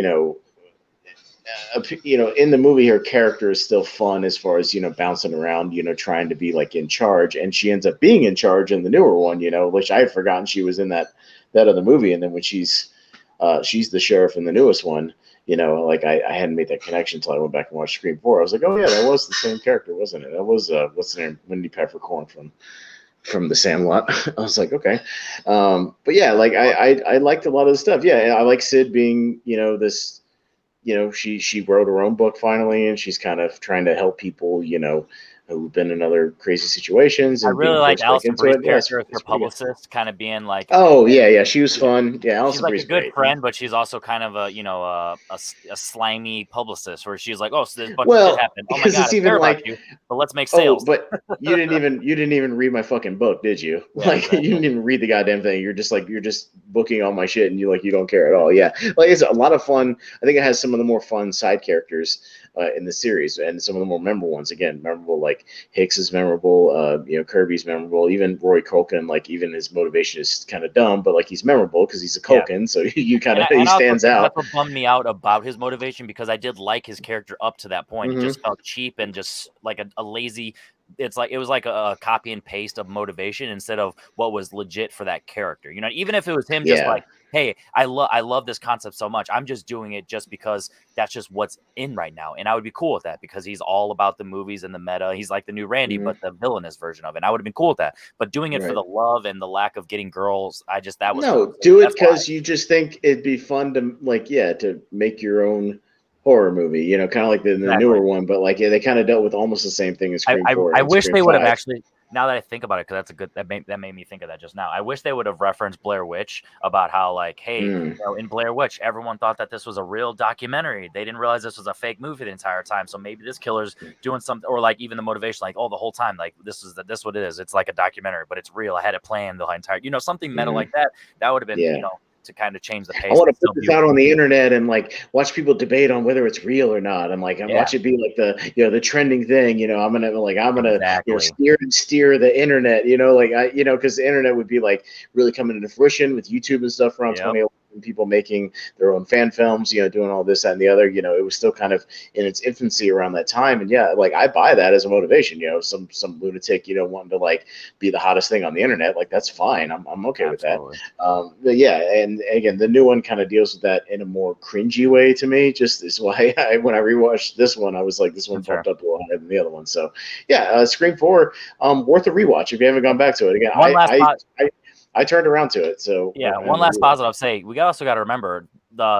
Speaker 2: the movie, her character is still fun as far as, bouncing around, trying to be like in charge, and she ends up being in charge in the newer one, which I had forgotten she was in that other movie. And then when she's the sheriff in the newest one, like, I hadn't made that connection until I went back and watched Scream 4. I was like, oh yeah, that was the same character, wasn't it? That was what's her name, Wendy Peppercorn from The Sandlot. I was like, okay. But yeah, like, I liked a lot of the stuff. Yeah, I like Sid being, this, she wrote her own book finally, and she's kind of trying to help people, who've been in other crazy situations. And
Speaker 1: I really like Alison Brie's character as her publicist, kind of being like,
Speaker 2: oh yeah, she was fun. Yeah, Alison
Speaker 1: she's like
Speaker 2: Brie's
Speaker 1: a good
Speaker 2: great
Speaker 1: friend, but she's also kind of a slimy publicist, where she's like, oh, so this bunch of shit happened. Oh my god, it's even like you, but let's make sales.
Speaker 2: But you didn't even read my fucking book, did you? Yeah, like, exactly. You didn't even read the goddamn thing. You're just booking all my shit, and you don't care at all. Yeah, like, it's a lot of fun. I think it has some of the more fun side characters in the series, and some of the more memorable ones. Again, memorable, like Hicks is memorable, Kirby's memorable, even Roy Culkin, like, even his motivation is kind of dumb, but like, he's memorable because he's a Culkin, so he kind of he stands out.
Speaker 1: That's what bummed me out about his motivation, because I did like his character up to that point. It just felt cheap and just like a lazy. It was like a copy and paste of motivation instead of what was legit for that character. Even if it was him just like, hey, I love this concept so much, I'm just doing it just because that's just what's in right now. And I would be cool with that, because he's all about the movies and the meta. He's like the new Randy, but the villainous version of it. And I would have been cool with that. But doing it for the love and the lack of getting girls,
Speaker 2: do it because you just think it'd be fun to, like, to make your own horror movie, kind of like the newer one, but like, they kind of dealt with almost the same thing as Scream 4.
Speaker 1: I wish they would have actually, now that I think about it, because that made me think of that just now. I wish they would have referenced Blair Witch, about how, like, hey, in Blair Witch, everyone thought that this was a real documentary. They didn't realize this was a fake movie the entire time. So maybe this killer's doing something, or like even the motivation, like, oh, the whole time, like, this what it is. It's like a documentary, but it's real. I had it planned the entire, something meta like that. That would have been, to kind of change the pace.
Speaker 2: I want to put this out on the internet and like watch people debate on whether it's real or not. I'm like, watch it be like the trending thing. I'm gonna steer the internet. Because the internet would be like really coming into fruition with YouTube and stuff around 2011. People making their own fan films, doing all this, that, and the other. It was still kind of in its infancy around that time. And like, I buy that as a motivation. Some lunatic, wanting to like be the hottest thing on the internet. Like, that's fine. I'm okay with that. But and again, the new one kind of deals with that in a more cringy way to me. Just is why when I rewatched this one, I was like, this one bumped up a little higher than the other one. So Scream 4, worth a rewatch if you haven't gone back to it. Again, I turned around to it. So
Speaker 1: one last positive I'll say, we also got to remember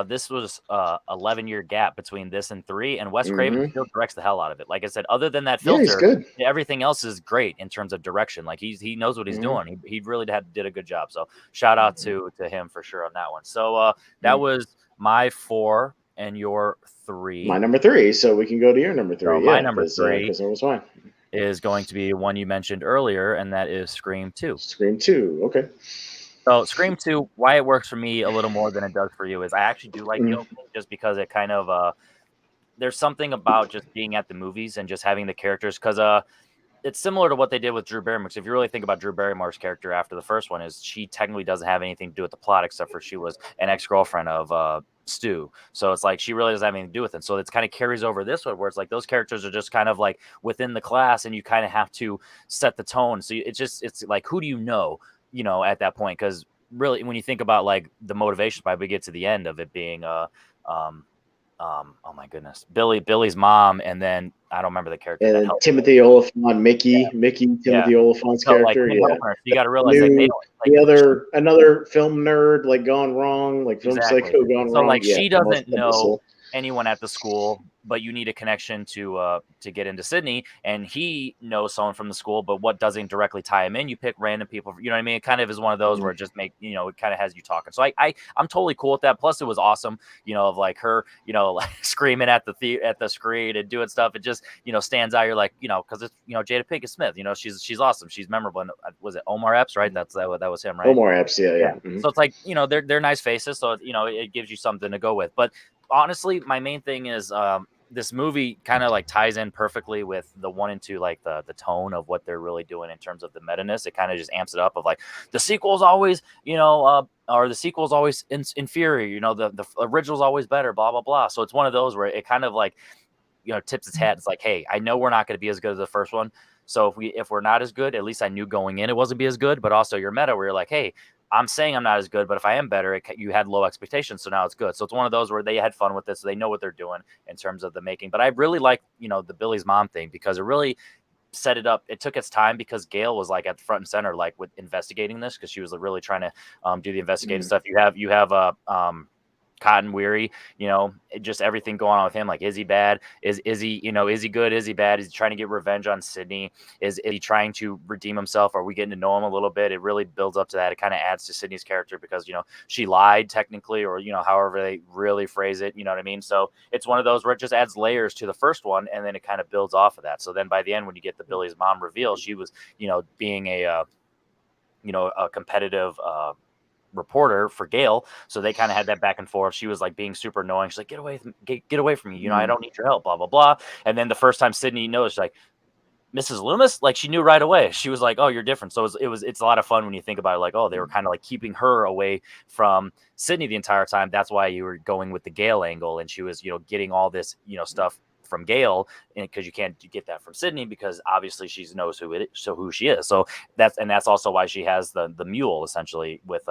Speaker 1: this was 11-year gap between this and 3, and Wes Craven still directs the hell out of it. Like I said, other than that filter, everything else is great in terms of direction. Like, he knows what he's doing. He really did a good job. So shout out to him for sure on that one. So that was my 4 and your 3.
Speaker 2: My number 3. So we can go to your number 3.
Speaker 1: So my number 3
Speaker 2: because it was fine.
Speaker 1: Is going to be one you mentioned earlier, and that is Scream 2.
Speaker 2: Scream 2, okay.
Speaker 1: So Scream 2, why it works for me a little more than it does for you is I actually do like
Speaker 2: Mm.
Speaker 1: Gale King just because it kind of there's something about just being at the movies and just having the characters because it's similar to what they did with Drew Barrymore. Because if you really think about Drew Barrymore's character after the first one, is she technically doesn't have anything to do with the plot except for she was an ex-girlfriend of Stu. So it's like she really doesn't have anything to do with it. So it's kind of carries over this one where it's like those characters are just kind of like within the class, and you kind of have to set the tone. So it's like who do you know, at that point? Because really, when you think about like the motivation, by we get to the end of it being um oh my goodness, Billy's mom, and then I don't remember the character that
Speaker 2: And
Speaker 1: helped.
Speaker 2: Timothy Oliphant, Mickey,
Speaker 1: Yeah.
Speaker 2: Timothy Oliphant's
Speaker 1: So, like,
Speaker 2: character,
Speaker 1: him
Speaker 2: yeah.
Speaker 1: helping her, you gotta realize, like, they
Speaker 2: New
Speaker 1: don't like,
Speaker 2: the other another film nerd like gone wrong, like film
Speaker 1: exactly.
Speaker 2: psycho gone
Speaker 1: So,
Speaker 2: wrong.
Speaker 1: like,
Speaker 2: Yeah,
Speaker 1: she
Speaker 2: the most
Speaker 1: doesn't know
Speaker 2: imbecile.
Speaker 1: anyone at the school, but you need a connection to get into Sydney, and he knows someone from the school, but what doesn't directly tie him in, you pick random people, you know what I mean? It kind of is one of those where it just it kind of has you talking. So I'm totally cool with that. Plus, it was awesome, of like her, like screaming at the screen and doing stuff. It just, stands out. You're like, because it's, Jada Pinkett Smith, she's awesome. She's memorable. And was it Omar Epps, right? That was him, right?
Speaker 2: Omar Epps, yeah,
Speaker 1: Yeah.
Speaker 2: yeah. Mm-hmm.
Speaker 1: So it's like, they're nice faces. So, it gives you something to go with. But honestly, my main thing is this movie kind of like ties in perfectly with the 1 and 2, like the tone of what they're really doing in terms of the meta-ness. It kind of just amps it up of like the sequel's always, or the sequel's always inferior, the original's always better, blah, blah, blah. So it's one of those where it kind of like, tips its hat. It's like, hey, I know we're not going to be as good as the first one. So if we're not as good, at least I knew going in it wasn't be as good. But also your meta where you're like, hey, I'm saying I'm not as good, but if I am better, you had low expectations, so now it's good. So it's one of those where they had fun with it, so they know what they're doing in terms of the making. But I really like, the Billy's mom thing because it really set it up. It took its time because Gail was like at the front and center, like with investigating this, because she was really trying to do the investigative stuff. You have Cotton Weary, just everything going on with him. Like, is he bad? Is he, is he good? Is he bad? Is he trying to get revenge on Sydney? Is he trying to redeem himself? Are we getting to know him a little bit? It really builds up to that. It kind of adds to Sydney's character because, she lied technically, or, however they really phrase it, you know what I mean? So it's one of those where it just adds layers to the first one, and then it kind of builds off of that. So then by the end, when you get the Billy's mom reveal, she was, being a competitive, reporter for Gail, so they kind of had that back and forth. She was like being super annoying. She's like, get away from me, I don't need your help, blah blah blah. And then the first time Sydney noticed, like, Mrs. Loomis, like, she knew right away. She was like, oh, you're different. So it's a lot of fun when you think about it, like, oh, they were kind of like keeping her away from Sydney the entire time. That's why you were going with the Gail angle, and she was, getting all this, stuff from Gail, because you can't get that from Sydney because obviously she knows who she is. So that's also why she has the mule essentially with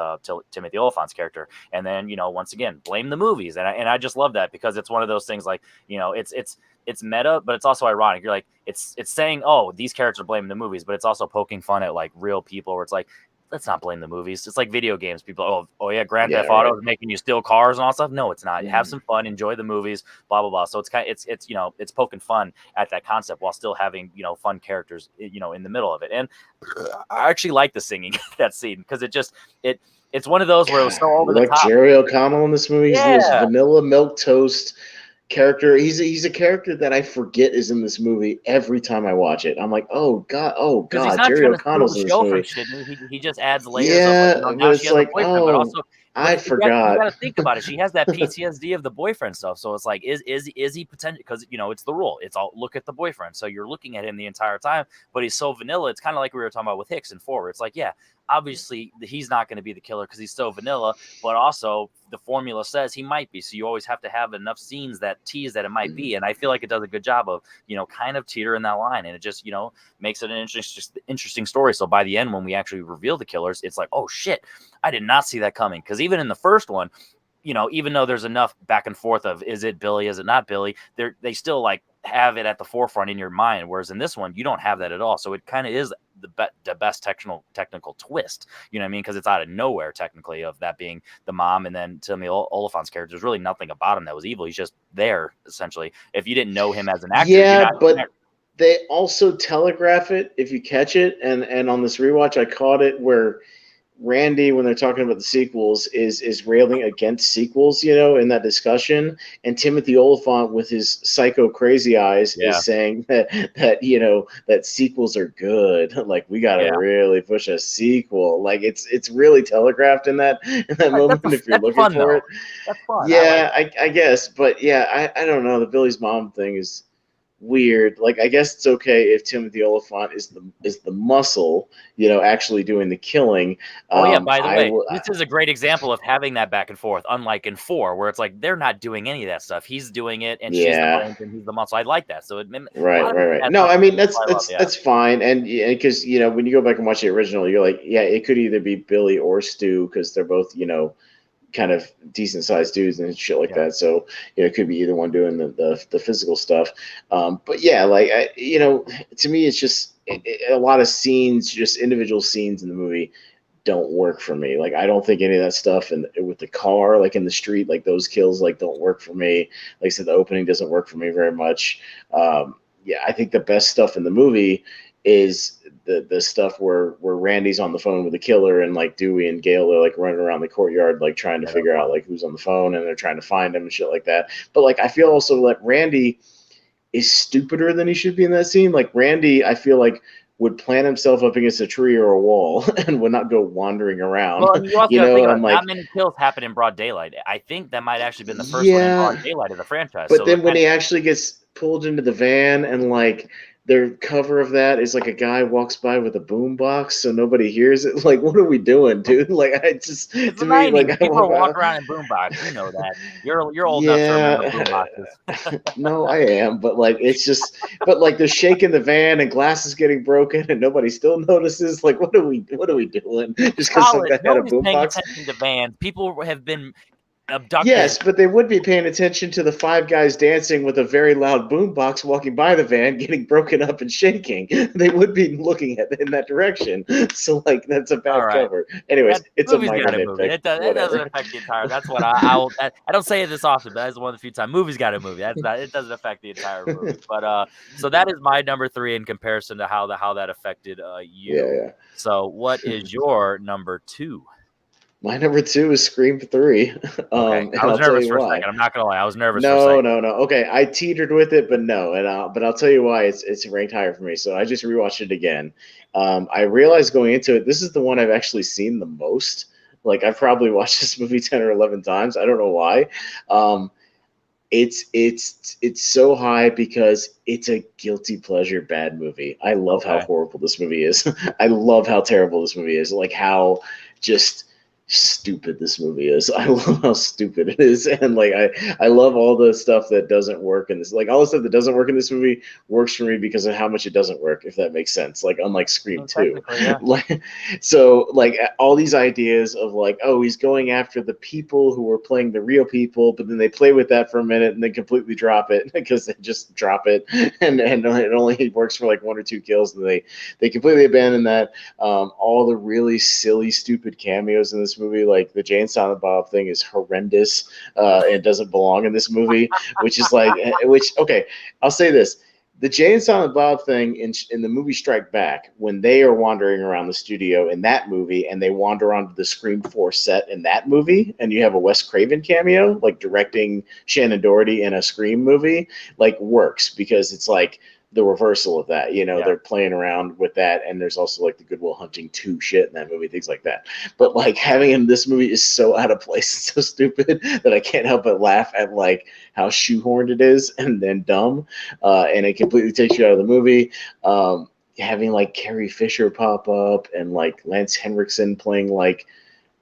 Speaker 1: Timothy Oliphant's character. And then, once again, blame the movies, and I just love that because it's one of those things like, it's meta, but it's also ironic. You're like, it's saying, oh, these characters are blaming the movies, but it's also poking fun at like real people where it's like, let's not blame the movies. It's like video games. People, oh yeah, Grand Theft Auto is making you steal cars and all that stuff. No, it's not. Have some fun, enjoy the movies, blah blah blah. So it's it's poking fun at that concept while still having fun characters in the middle of it. And I actually like the singing that scene because it's one of those where it was so over the top.
Speaker 2: Jerry O'Connell in this movie. He's
Speaker 1: Yeah.
Speaker 2: this vanilla milk toast character. He's a character that I forget is in this movie every time I watch it. I'm like, oh god, Jerry O'Connell's in this movie.
Speaker 1: He just adds layers.
Speaker 2: Yeah,
Speaker 1: of,
Speaker 2: but it's like,
Speaker 1: boyfriend, but also,
Speaker 2: I forgot.
Speaker 1: You got to think about it. She has that PTSD of the boyfriend stuff. So it's like, is he potential? Because it's the rule. It's all look at the boyfriend. So you're looking at him the entire time, but he's so vanilla. It's kind of like we were talking about with Hicks and Forward. It's like, yeah, obviously he's not going to be the killer because he's so vanilla, but also the formula says he might be. So you always have to have enough scenes that tease that it might be. And I feel like it does a good job of, kind of teetering that line. And it just, makes it an interesting story. So by the end, when we actually reveal the killers, it's like, oh shit, I did not see that coming. Because even in the first one, even though there's enough back and forth of, is it Billy, is it not Billy, they still like have it at the forefront in your mind. Whereas in this one, you don't have that at all. So it kind of is the best technical twist, you know what I mean? Because it's out of nowhere, technically, of that being the mom, and then Timothy Oliphant's character. There's really nothing about him that was evil. He's just there, essentially. If you didn't know him as an actor,
Speaker 2: yeah, but they also telegraph it if you catch it. And on this rewatch, I caught it where Randy, when they're talking about the sequels, is railing against sequels, you know, in that discussion. And Timothy Oliphant, with his psycho crazy eyes,
Speaker 1: Yeah,
Speaker 2: is saying that you know that sequels are good. Like we got to
Speaker 1: yeah.
Speaker 2: really push a sequel. Like it's really telegraphed in that moment if you're
Speaker 1: That's
Speaker 2: looking
Speaker 1: fun
Speaker 2: for
Speaker 1: though.
Speaker 2: it.
Speaker 1: That's fun. I like
Speaker 2: Yeah, I guess, but yeah, I don't know. The Billy's mom thing is weird. Like I guess it's okay if Timothy Oliphant is the muscle, you know, actually doing the killing.
Speaker 1: Oh yeah, by the
Speaker 2: I
Speaker 1: way,
Speaker 2: will.
Speaker 1: this is a great example of having that back and forth, unlike in 4, where it's like they're not doing any of that stuff. He's doing it, and she's the
Speaker 2: Yeah.
Speaker 1: brains, and he's the muscle. I like that. So a lot
Speaker 2: Right,
Speaker 1: of
Speaker 2: right,
Speaker 1: it
Speaker 2: right.
Speaker 1: adds
Speaker 2: No,
Speaker 1: up.
Speaker 2: I mean
Speaker 1: That's what I love. Yeah,
Speaker 2: that's fine, and because you know when you go back and watch the original, you're like, yeah, it could either be Billy or Stu because they're both you know kind of decent sized dudes and shit like
Speaker 1: yeah,
Speaker 2: that. So you know, it could be either one doing the physical stuff. But yeah, like you know, to me, it's just a lot of scenes, just individual scenes in the movie don't work for me. Like I don't think any of that stuff and with the car, like in the street, like those kills, like don't work for me. Like I said, the opening doesn't work for me very much. Yeah, I think the best stuff in the movie is the stuff where Randy's on the phone with the killer and like Dewey and Gale are like running around the courtyard like trying to
Speaker 1: yeah. That's
Speaker 2: figure out
Speaker 1: fun.
Speaker 2: like who's on the phone and they're trying to find him and shit like that. But like I feel also that Randy is stupider than he should be in that scene. Like Randy, I feel like would plant himself up against a tree or a wall and would not go wandering around,
Speaker 1: Well, and you also
Speaker 2: you
Speaker 1: got to think
Speaker 2: know,
Speaker 1: about
Speaker 2: and
Speaker 1: it. Not
Speaker 2: like
Speaker 1: many kills happen in broad daylight. I think that might actually been the first one in broad
Speaker 2: yeah,
Speaker 1: daylight of the franchise.
Speaker 2: but
Speaker 1: So
Speaker 2: then when
Speaker 1: again,
Speaker 2: he actually gets pulled into the van and like their cover of that is like a guy walks by with a boom box so nobody hears it. Like, what are we doing, dude? Like, I just
Speaker 1: it's the
Speaker 2: to me, like
Speaker 1: '90s.
Speaker 2: I
Speaker 1: People
Speaker 2: walk
Speaker 1: are
Speaker 2: by,
Speaker 1: walking around in boombox. You know that. You're old enough to remember
Speaker 2: yeah,
Speaker 1: boomboxes.
Speaker 2: no, I am, but like it's just, but like they're shaking the van and glass is getting broken and nobody still notices. Like, what are we doing? Just because some
Speaker 1: College.
Speaker 2: guy had a
Speaker 1: Nobody's paying
Speaker 2: boombox?
Speaker 1: attention to vans. People have been abducted.
Speaker 2: Yes, but they would be paying attention to the five guys dancing with a very loud boombox walking by the van, getting broken up and shaking. They would be looking at in that direction. So like that's a
Speaker 1: All
Speaker 2: bad
Speaker 1: right.
Speaker 2: cover. Anyways,
Speaker 1: That
Speaker 2: it's a
Speaker 1: movie's
Speaker 2: minor
Speaker 1: got a movie.
Speaker 2: nitpick.
Speaker 1: It doesn't
Speaker 2: Whatever.
Speaker 1: affect the entire. That's what I don't say it this often, but that's one of the few times movies got a movie. That's not. It doesn't affect the entire movie. But so that is my number 3 in comparison to how that affected
Speaker 2: Yeah,
Speaker 1: you.
Speaker 2: yeah.
Speaker 1: So what is your number 2?
Speaker 2: My number two is Scream 3.
Speaker 1: Okay, I
Speaker 2: And
Speaker 1: was
Speaker 2: I'll tell
Speaker 1: nervous
Speaker 2: you
Speaker 1: for a
Speaker 2: why.
Speaker 1: second. I'm not gonna lie, I was nervous for a
Speaker 2: No,
Speaker 1: second.
Speaker 2: no, no. Okay, I teetered with it, but no, and but I'll tell you why it's ranked higher for me. So I just rewatched it again. I realized going into it, this is the one I've actually seen the most. Like I've probably watched this movie 10 or 11 times. I don't know why. Um, it's so high because it's a guilty pleasure bad movie. I love how
Speaker 1: Okay,
Speaker 2: horrible this movie is. I love how terrible this movie is. Like how just stupid this movie is. I love how stupid it is, and like I love all the stuff that doesn't work in this. Like all the stuff that doesn't work in this movie works for me because of how much it doesn't work. If that makes sense. Like unlike
Speaker 1: I
Speaker 2: Scream
Speaker 1: mean,
Speaker 2: Two,
Speaker 1: technically, yeah.
Speaker 2: like so like all these ideas of like oh he's going after the people who were playing the real people, but then they play with that for a minute and then completely drop it because they just drop it and it only works for like one or two kills and they completely abandon that. All the really silly, stupid cameos in this movie, like the Jane Silent Bob thing, is horrendous. It doesn't belong in this movie, which is like, which okay, I'll say this: the Jane Silent Bob thing in the movie Strike Back, when they are wandering around the studio in that movie, and they wander onto the Scream 4 set in that movie, and you have a Wes Craven cameo, like directing Shannon Doherty in a Scream movie, like works because it's like the reversal of that. You know,
Speaker 1: Yeah.
Speaker 2: they're playing around with that, and there's also like the Goodwill Hunting 2 shit in that movie, things like that. But like having him in this movie is so out of place and so stupid that I can't help but laugh at like how shoehorned it is and then dumb, and it completely takes you out of the movie. Having like Carrie Fisher pop up and like Lance Henriksen playing like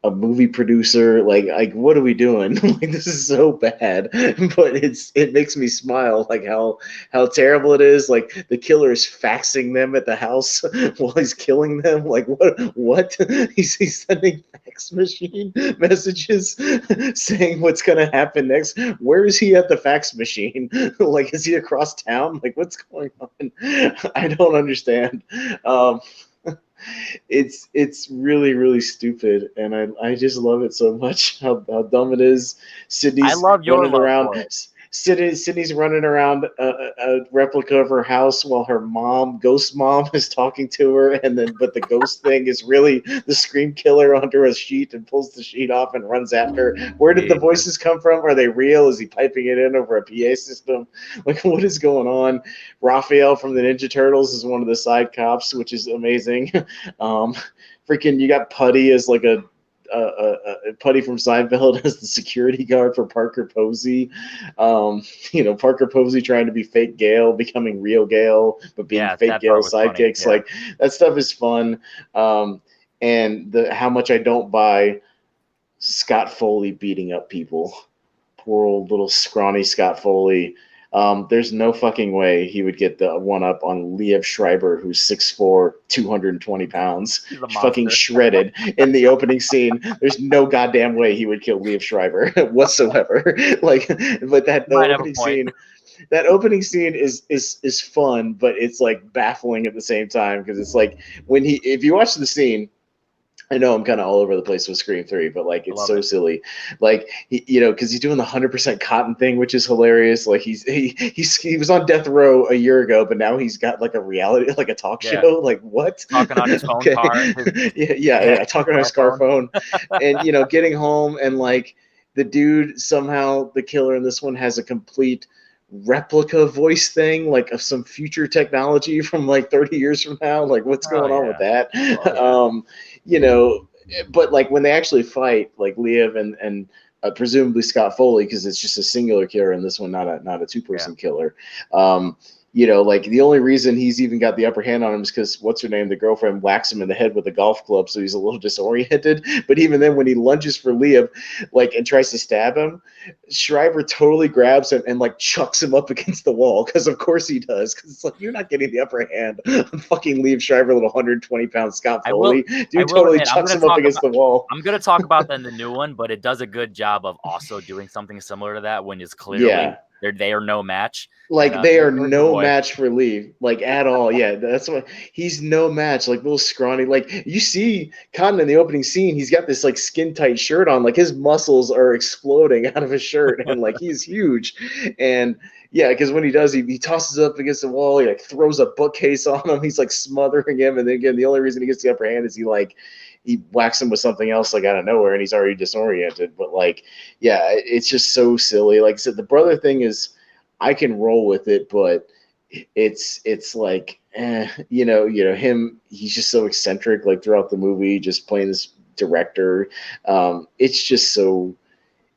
Speaker 2: a movie producer, like what are we doing? Like this is so bad, but it makes me smile, like how terrible it is. Like the killer is faxing them at the house while he's killing them. Like what he's sending fax machine messages saying what's gonna happen next. Where is he at the fax machine? Like is he across town? Like what's going on? I don't understand. um it's really really stupid and I just love it so much how dumb it is.
Speaker 1: I
Speaker 2: Sydney's
Speaker 1: love your
Speaker 2: running
Speaker 1: love
Speaker 2: around.
Speaker 1: for it.
Speaker 2: Sydney's running around a replica of her house while her mom, ghost mom, is talking to her, and then but the ghost thing is really the Scream killer under a sheet and pulls the sheet off and runs after her. Where did the voices come from? Are they real? Is he piping it in over a PA system? Like, what is going on? Raphael from the Ninja Turtles is one of the side cops, which is amazing. Freaking, you got Putty as like a Putty from Seinfeld as the security guard for Parker Posey. Parker Posey trying to be fake Gale, becoming real Gale, but being fake Gale sidekicks. Like, that stuff is fun. And how much I don't buy Scott Foley beating up people. Poor old little scrawny Scott Foley. There's no fucking way he would get the one up on Liev Schreiber, who's 6'4", 220 pounds, fucking shredded in the opening scene. There's no goddamn way he would kill Liev Schreiber whatsoever. But that opening scene is fun, but it's like baffling at the same time, because it's like if you watch the scene. I know I'm kind of all over the place with Scream 3, but like it's so silly. Like because he's doing the 100% cotton thing, which is hilarious. Like he was on death row a year ago, but now he's got like a reality, like a talk show. Like, what?
Speaker 1: Talking on his phone car.
Speaker 2: Yeah, talking on his car phone. And getting home, and like the dude, somehow the killer in this one has a complete replica voice thing, like of some future technology from like 30 years from now. Like, what's going on with that? But like when they actually fight, like Liev and presumably Scott Foley, because it's just a singular killer in this one, not a two-person killer. Like the only reason he's even got the upper hand on him is because what's her name, the girlfriend, whacks him in the head with a golf club, so he's a little disoriented. But even then, when he lunges for Liev, like, and tries to stab him, Schreiber totally grabs him and like chucks him up against the wall, because of course he does, because it's like, you're not getting the upper hand on fucking Liev Schreiber, little 120-pound Scott Foley. Dude totally chucks him up against the wall.
Speaker 1: I'm gonna talk about that in the new one, but it does a good job of also doing something similar to that when it's clearly they are no match.
Speaker 2: Like, they are no match for Liev, like, at all. Yeah, that's what he's no match. Like, little scrawny. Like, you see Cotton in the opening scene, he's got this like skin tight shirt on, like his muscles are exploding out of his shirt, and like he's huge. And yeah, because when he does, he tosses up against the wall. He like throws a bookcase on him. He's like smothering him, and then again, the only reason he gets the upper hand is he whacks him with something else like out of nowhere, and he's already disoriented. But like, yeah, it's just so silly. Like I said, the brother thing is, I can roll with it, but it's like, him, he's just so eccentric, like throughout the movie, just playing this director. It's just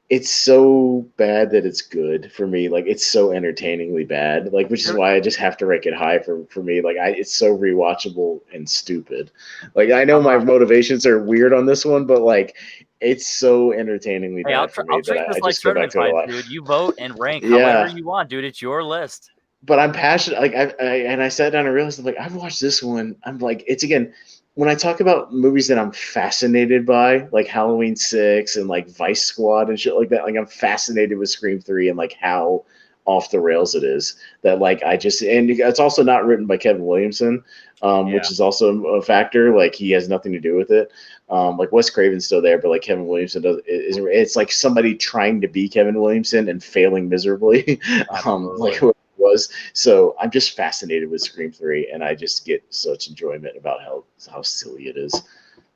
Speaker 2: it's so bad that it's good for me. Like, it's so entertainingly bad, like, which is why I just have to rank it high for me. Like, it's so rewatchable and stupid. Like, I know my motivations are weird on this one, but like, it's so entertainingly bad for me that I just go back to it a lot.
Speaker 1: Dude, you vote and rank however you want, dude. It's your list.
Speaker 2: But I'm passionate. Like, I sat down and realized, like, I've watched this one. I'm like, it's, again, when I talk about movies that I'm fascinated by, like Halloween 6 and like Vice Squad and shit like that, like, I'm fascinated with Scream 3 and like how off the rails it is. That like, and it's also not written by Kevin Williamson, which is also a factor. Like, he has nothing to do with it. Like, Wes Craven's still there, but like Kevin Williamson it's like somebody trying to be Kevin Williamson and failing miserably. Like who it was. So I'm just fascinated with Scream 3, and I just get such enjoyment about how silly it is.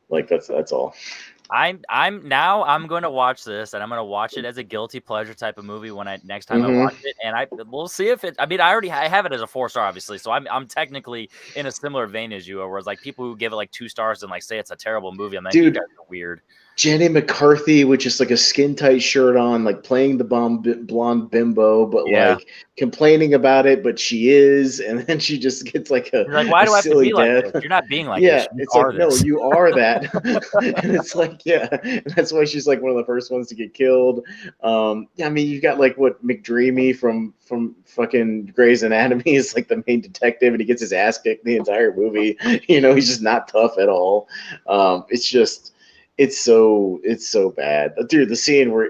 Speaker 2: Like, that's all.
Speaker 1: I'm going to watch this, and I'm going to watch it as a guilty pleasure type of movie when next time I watch it, and we'll see if it. I mean, I have it as a 4-star, obviously, so I'm technically in a similar vein as you, whereas like people who give it like 2 stars and like say it's a terrible movie, I'm like, you guys are weird.
Speaker 2: Jenny McCarthy with just like a skin tight shirt on, like playing the blonde bimbo, but like complaining about it, but she is, and then she just gets like
Speaker 1: You're like, why do I have to be like this? You're not being like this.
Speaker 2: It's like, no, you are that. And it's like, and that's why she's like one of the first ones to get killed. I mean, you got like what McDreamy from fucking Grey's Anatomy is like the main detective, and he gets his ass kicked the entire movie. He's just not tough at all. It's so bad, dude. The scene where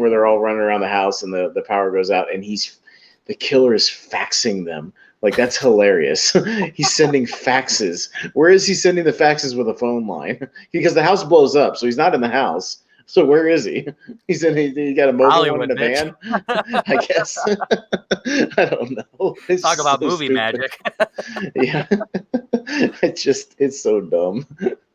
Speaker 2: they're all running around the house and the power goes out, and the killer is faxing them. Like, that's hilarious. He's sending faxes. Where is he sending the faxes with a phone line? Because the house blows up, so he's not in the house. So where is he? He's in. He got a mobile one in
Speaker 1: Hollywood,
Speaker 2: a
Speaker 1: bitch.
Speaker 2: van. I guess. I don't know. It's
Speaker 1: Talk about
Speaker 2: so
Speaker 1: movie
Speaker 2: stupid.
Speaker 1: magic.
Speaker 2: Yeah. It's so dumb.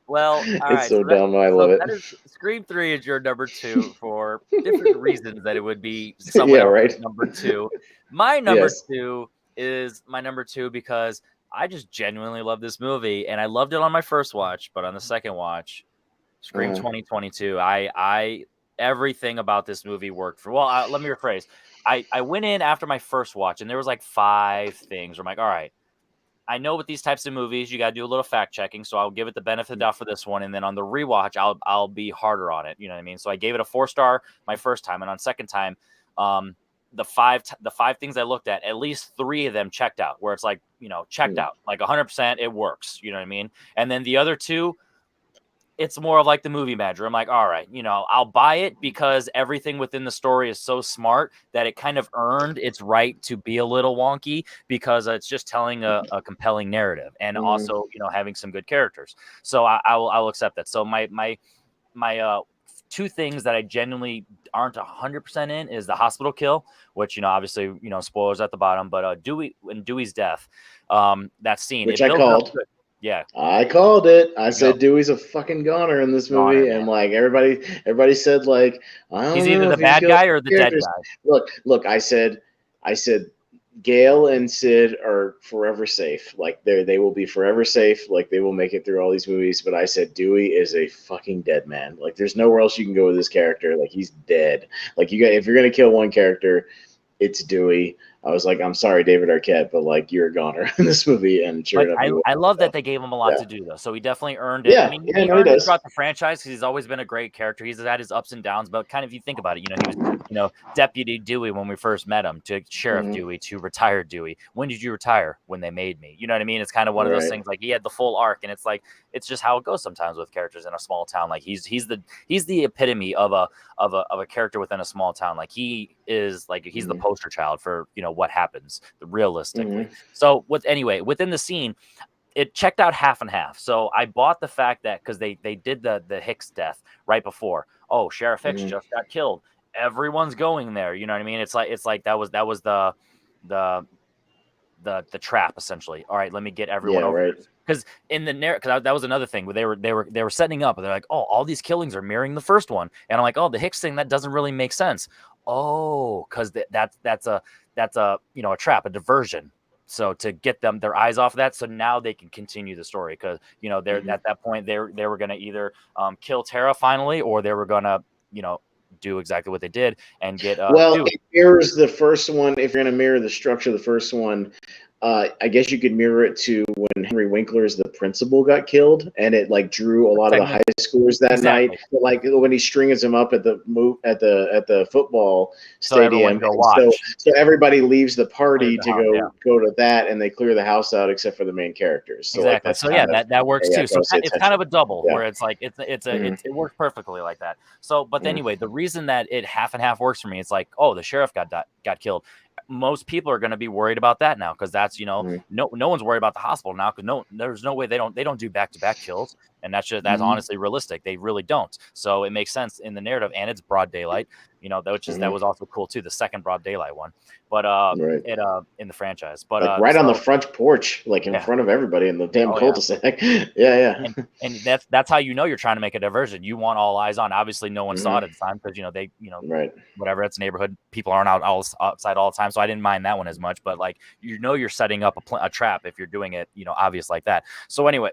Speaker 1: Well, all
Speaker 2: It's
Speaker 1: right.
Speaker 2: so dumb. I love it.
Speaker 1: That is Scream 3 is your number 2 for different reasons that it would be
Speaker 2: Yeah,
Speaker 1: someone else's
Speaker 2: right.
Speaker 1: number 2. My number
Speaker 2: Yes.
Speaker 1: 2 is my number 2 because I just genuinely love this movie, and I loved it on my first watch, but on the second watch, Scream 2022, I everything about this movie worked for. Well, let me rephrase. I went in after my first watch, and there was like 5 things where I'm like, all right, I know with these types of movies, you got to do a little fact checking. So I'll give it the benefit of the doubt for this one, and then on the rewatch, I'll be harder on it. You know what I mean? So I gave it a 4-star my first time, and on second time, the five things I looked at least 3 of them checked out. Where it's like, checked out, like 100%, it works. You know what I mean? And then the other 2, it's more of like the movie magic. I'm like, all right, I'll buy it because everything within the story is so smart that it kind of earned its right to be a little wonky because it's just telling a compelling narrative and also, having some good characters. So I'll accept that. So my 2 things that I genuinely aren't 100% in is the hospital kill, which, obviously, spoilers at the bottom, but Dewey's death, that scene,
Speaker 2: Which
Speaker 1: it
Speaker 2: I
Speaker 1: builds up
Speaker 2: called.
Speaker 1: good. Yeah.
Speaker 2: I called it. I said Dewey's a fucking goner in this movie, and like everybody said, like, I don't
Speaker 1: He's
Speaker 2: know
Speaker 1: either the
Speaker 2: if he's
Speaker 1: bad
Speaker 2: good
Speaker 1: guy or the dead
Speaker 2: characters.
Speaker 1: guy.
Speaker 2: Look. I said, Gail and Sid are forever safe. Like they will be forever safe. Like they will make it through all these movies. But I said Dewey is a fucking dead man. Like there's nowhere else you can go with this character. Like he's dead. Like if you're gonna kill one character, it's Dewey. I was like, I'm sorry, David Arquette, but like you're a goner in this movie, and sure enough,
Speaker 1: I love that they gave him a lot to do, though. So he definitely earned it.
Speaker 2: Yeah,
Speaker 1: I mean, he earned it throughout the franchise because he's always been a great character. He's had his ups and downs, but kind of, if you think about it, he was, Deputy Dewey when we first met him, to Sheriff Dewey, to retired Dewey. When did you retire? When they made me. You know what I mean? It's kind of one of those things. Like he had the full arc, and it's like it's just how it goes sometimes with characters in a small town. Like he's the epitome of a character within a small town. Like he is like he's the poster child for what happens realistically. So within the scene, it checked out half and half. So I bought the fact that because they did the Hicks death right before. Oh, Sheriff Hicks just got killed. Everyone's going there. You know what I mean? It's like that was the trap essentially. All right, let me get everyone over.
Speaker 2: Right.
Speaker 1: Because in the narrative, because that was another thing where they were setting up. And they're like, oh, all these killings are mirroring the first one, and I'm like, oh, the Hicks thing, that doesn't really make sense. Oh, because that's a a trap, a diversion. So to get them their eyes off of that, so now they can continue the story because they're at that point they were going to either kill Tara finally, or they were going to do exactly what they did and get
Speaker 2: it mirrors the first one. If you're going to mirror the structure of the first one, I guess you could mirror it to when Henry Winkler's the principal got killed, and it like drew a lot of the high schoolers that night. But, like when he strings them up at the football stadium, so everybody leaves the party to go to that, and they clear the house out except for the main characters. So
Speaker 1: exactly. So that works too. So it's kind of a double where it's like it works perfectly like that. So, but anyway, the reason that it half and half works for me, it's like, oh, the sheriff got killed. Most people are going to be worried about that now because that's no one's worried about the hospital now because there's no way they don't do back-to-back kills, and that's honestly realistic. They really don't. So it makes sense in the narrative, and it's broad daylight. That was also cool too. The second broad daylight one, but in the franchise, but
Speaker 2: like on the front porch, like in front of everybody in the damn cul-de-sac. Yeah.
Speaker 1: And that's how you're trying to make a diversion. You want all eyes on. Obviously, no one saw it at the time because they whatever, it's a neighborhood. People aren't outside all the time, so I didn't mind that one as much. But like you're setting up a trap if you're doing it obvious like that. So anyway.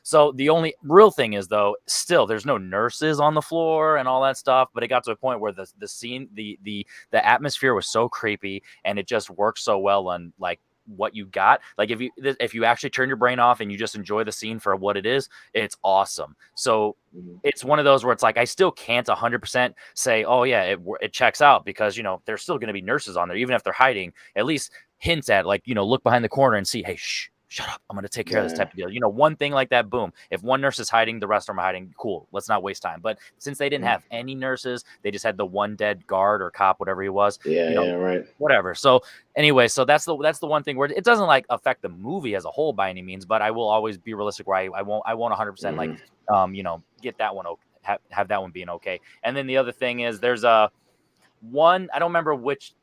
Speaker 1: So the only real thing is, though, still there's no nurses on the floor and all that stuff. But it got to a point where the scene, the atmosphere was so creepy, and it just worked so well on like what you got. Like if you actually turn your brain off and you just enjoy the scene for what it is, it's awesome. So it's one of those where it's like I still can't 100% say, oh yeah, it checks out because there's still going to be nurses on there, even if they're hiding. At least hints at like look behind the corner and see, hey, shut up, I'm going to take care of this type of deal. One thing like that, boom. If one nurse is hiding, the rest of them are hiding. Cool. Let's not waste time. But since they didn't have any nurses, they just had the one dead guard or cop, whatever he was.
Speaker 2: Right.
Speaker 1: Whatever. So anyway, so that's the one thing where it doesn't like affect the movie as a whole by any means, but I will always be realistic where I won't 100% like, get that one have that one being okay. And then the other thing is there's a one, I don't remember which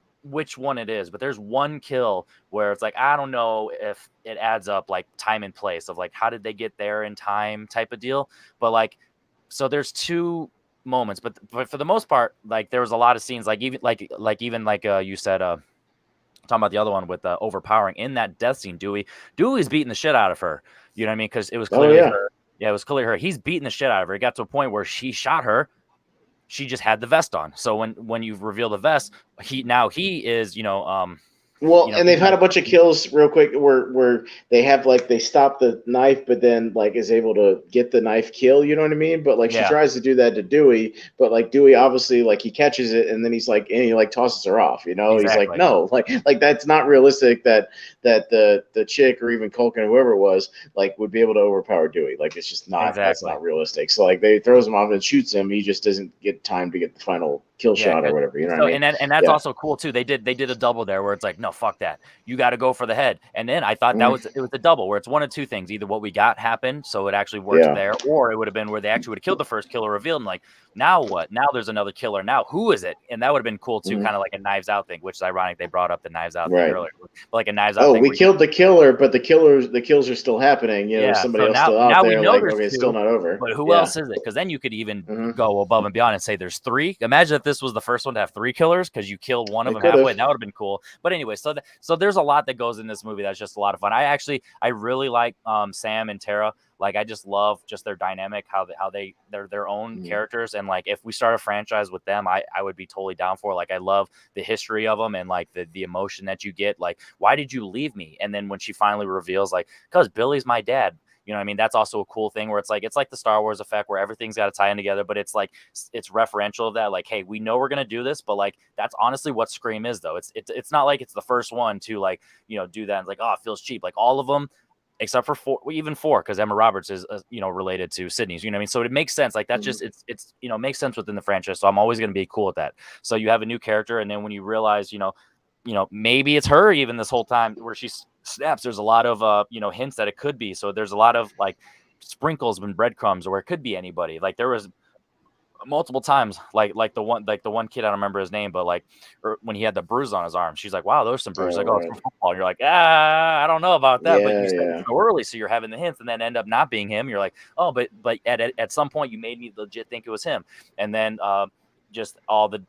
Speaker 1: one it is, but there's one kill where it's like, I don't know if it adds up, like time and place of like how did they get there in time type of deal. But like, so there's two moments, but for the most part, like there was a lot of scenes, like even you said, talking about the other one with overpowering in that death scene. Dewey's beating the shit out of her. You know what I mean? Because it was clearly her. Yeah, it was clearly her. He's beating the shit out of her. It got to a point where she shot her. She just had the vest on. So when you reveal the vest, he is,
Speaker 2: and they've had a bunch of kills real quick where they have like they stop the knife, but then like is able to get the knife kill. You know what I mean? But like she tries to do that to Dewey, but like Dewey obviously like he catches it and then he's like and he like tosses her off. You know, He's like no, like that's not realistic. That the chick or even Culkin, whoever it was, like would be able to overpower Dewey. Like it's just not that's not realistic. So like they throws him off and shoots him. He just doesn't get time to get the final kill shot or whatever. You know what I mean?
Speaker 1: And that's also cool too. They did a double there where it's like no. Fuck that. You got to go for the head. And then I thought it was a double where it's one of two things. Either what we got happened, so it actually worked there, or it would have been where they actually would have killed the first killer revealed and like, now what? Now there's another killer. Now who is it? And that would have been cool too, kind of like a Knives Out thing, which is ironic. They brought up the Knives Out thing earlier. But like a Knives Out thing.
Speaker 2: Oh, we killed the killer, but the kills are still happening. You know, somebody else still out there. Like, okay, it's still not over.
Speaker 1: But who else is it? Because then you could even go above and beyond and say there's three. Imagine if this was the first one to have three killers because you killed one of them halfway. That would have been cool. But anyway, so there's a lot that goes in this movie that's just a lot of fun. I really like Sam and Tara. Like I just love just their dynamic, how they're their own characters, and like if we start a franchise with them, I would be totally down for. Like I love the history of them and like the emotion that you get. Like why did you leave me? And then when she finally reveals, like because Billy's my dad. You know what I mean? That's also a cool thing where it's like the Star Wars effect where everything's got to tie in together, but it's like it's referential of that. Like, hey, we know we're gonna do this, but like that's honestly what Scream is, though. It's not like it's the first one to like do that. And it's like it feels cheap. Like all of them. Except for four, because Emma Roberts is related to Sydney's, you know what I mean? So it makes sense. Like that's just it's makes sense within the franchise. So I'm always going to be cool with that. So you have a new character, and then when you realize maybe it's her even this whole time where she snaps, there's a lot of hints that it could be. So there's a lot of like sprinkles and breadcrumbs, or it could be anybody. Like there was multiple times, like the one kid, I don't remember his name, but like when he had the bruise on his arm, she's like, wow, there's some bruises. Like, it's from football. And you're like, I don't know about that. But you said it so early, so you're having the hints and then end up not being him. You're like, oh, but at some point you made me legit think it was him. And then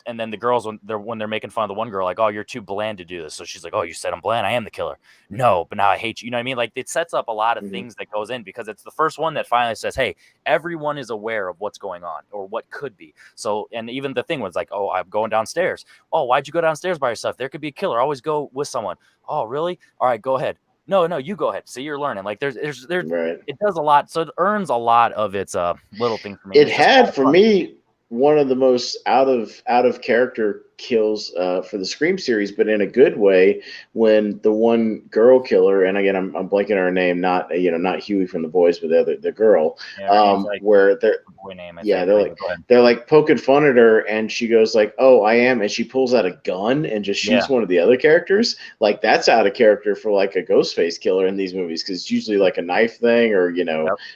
Speaker 1: and then the girls when they're making fun of the one girl, like, oh, you're too bland to do this. So she's like, oh, you said I'm bland, I am the killer. No, but now I hate you. You know what I mean? Like it sets up a lot of things that goes in because it's the first one that finally says, hey, everyone is aware of what's going on or what could be. So, and even the thing was like, oh, I'm going downstairs. Oh, why'd you go downstairs by yourself? There could be a killer. Always go with someone. Oh, really? All right, go ahead. No, you go ahead. See, you're learning. Like there's it does a lot. So it earns a lot of its little things for me.
Speaker 2: It had for me one of the most out of character kills for the Scream series, but in a good way, when the one girl killer, and again I'm blanking on her name, not Huey from The Boys, but the girl, where they're like poking fun at her, and she goes like, oh, I am, and she pulls out a gun and just shoots one of the other characters. Like that's out of character for like a Ghostface killer in these movies, because it's usually like a knife thing or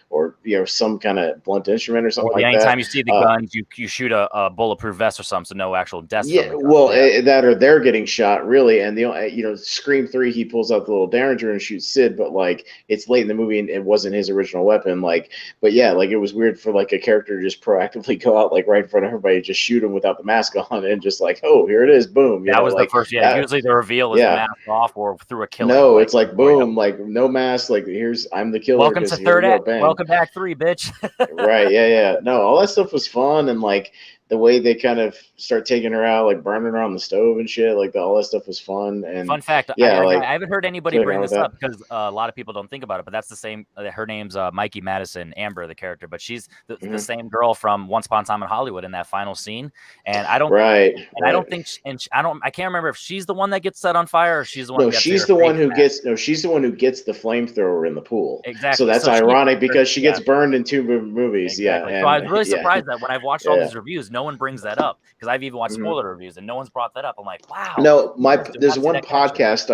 Speaker 2: or some kind of blunt instrument or something like that.
Speaker 1: Anytime you see the guns, you shoot a bulletproof vest or something, so no actual deaths.
Speaker 2: That or they're getting shot really, and the Scream 3, he pulls out the little Derringer and shoots Sid, but like it's late in the movie and it wasn't his original weapon. Like, but yeah, like it was weird for like a character to just proactively go out like right in front of everybody, just shoot him without the mask on, and just like, oh, here it is, boom.
Speaker 1: That was the first. Usually the reveal is the mask off or through a killer.
Speaker 2: No, it's like boom, like no mask. Like I'm the killer.
Speaker 1: Welcome to third act. Welcome back 3, bitch.
Speaker 2: Right? Yeah. No, all that stuff was fun, and like the way they kind of start taking her out, like burning her on the stove and shit, like all that stuff was fun. And
Speaker 1: fun fact, I haven't heard anybody bring this up because a lot of people don't think about it, but that's the same. Her name's Mikey Madison, Amber, the character, but she's the same girl from Once Upon a Time in Hollywood in that final scene. And I don't, I don't think, I can't remember if she's the one that gets set on fire or she's the one.
Speaker 2: No, she's the one who gets the flamethrower in the pool.
Speaker 1: Exactly.
Speaker 2: So that's ironic because she gets burned in 2 movies.
Speaker 1: Exactly.
Speaker 2: Yeah.
Speaker 1: So I was really surprised that when I've watched all these reviews, no one brings that up, because I've even watched spoiler reviews and no one's brought that up. I'm like, wow.
Speaker 2: No, there's one podcast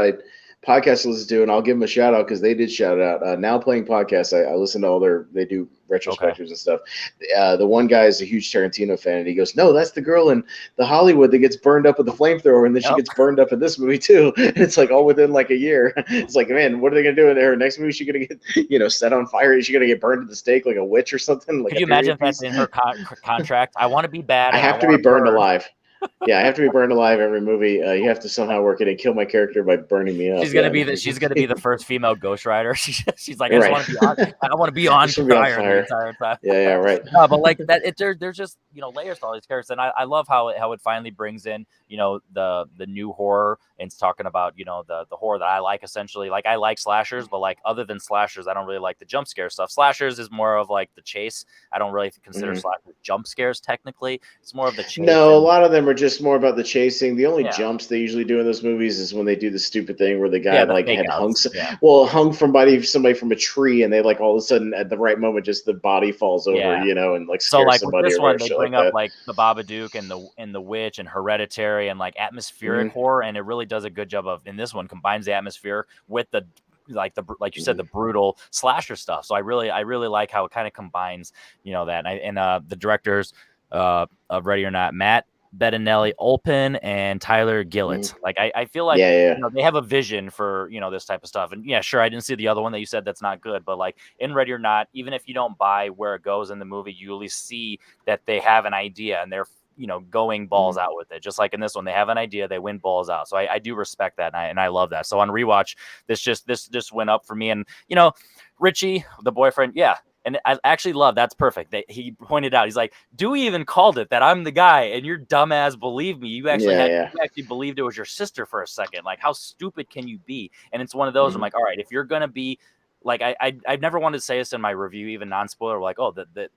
Speaker 2: podcast to listen to, and I'll give them a shout out because they did shout it out. Now Playing Podcasts, I listen to all they do retrospectives and stuff. The one guy is a huge Tarantino fan, and he goes, "No, that's the girl in the Hollywood that gets burned up with the flamethrower, and then she gets burned up in this movie too." And it's like all within like a year. It's like, man, what are they gonna do in her next movie? Is she gonna get set on fire? Is she gonna get burned at the stake like a witch or something? Like,
Speaker 1: could you imagine if that's in her contract? I want to be bad.
Speaker 2: I have to be burned alive. Yeah, I have to be burned alive every movie. You have to somehow work it and kill my character by burning me up.
Speaker 1: She's gonna be the first female Ghost Rider. She's like, I want to be on fire the entire time.
Speaker 2: Yeah, right.
Speaker 1: No, but like that, there's just layers to all these characters, and I love how it finally brings in the new horror, and it's talking about the horror that I like, essentially. Like, I like slashers, but like other than slashers, I don't really like the jump scare stuff. Slashers is more of like the chase. I don't really consider slashers jump scares technically. It's more of the chase.
Speaker 2: No, a lot of them are just more about the chasing. The only jumps they usually do in those movies is when they do the stupid thing where the guy had hung from somebody from a tree, and they like all of a sudden at the right moment just the body falls over, and like scares somebody.
Speaker 1: With this one, they bring up like the Babadook and the Witch and Hereditary and like atmospheric horror, and it really does a good job of, in this one, combines the atmosphere with the like you said, the brutal slasher stuff. So I really like how it kind of combines that. And the directors of Ready or Not, Matt Bettinelli Olpin and Tyler Gillett. Like I feel like they have a vision for this type of stuff. And yeah, sure, I didn't see the other one that you said that's not good, but like in Ready or Not, even if you don't buy where it goes in the movie, you at least see that they have an idea and they're going balls out with it. Just like in this one, they have an idea, they win balls out. So I do respect that, and I love that. So on rewatch, this just went up for me. And Richie, the boyfriend, and I actually love, that's perfect. He pointed out, he's like, Dewey even called it that I'm the guy, and your dumbass believed me. You actually you actually believed it was your sister for a second. Like, how stupid can you be? And it's one of those, I'm like, all right, if you're gonna be like, I've never wanted to say this in my review, even non-spoiler, like, oh,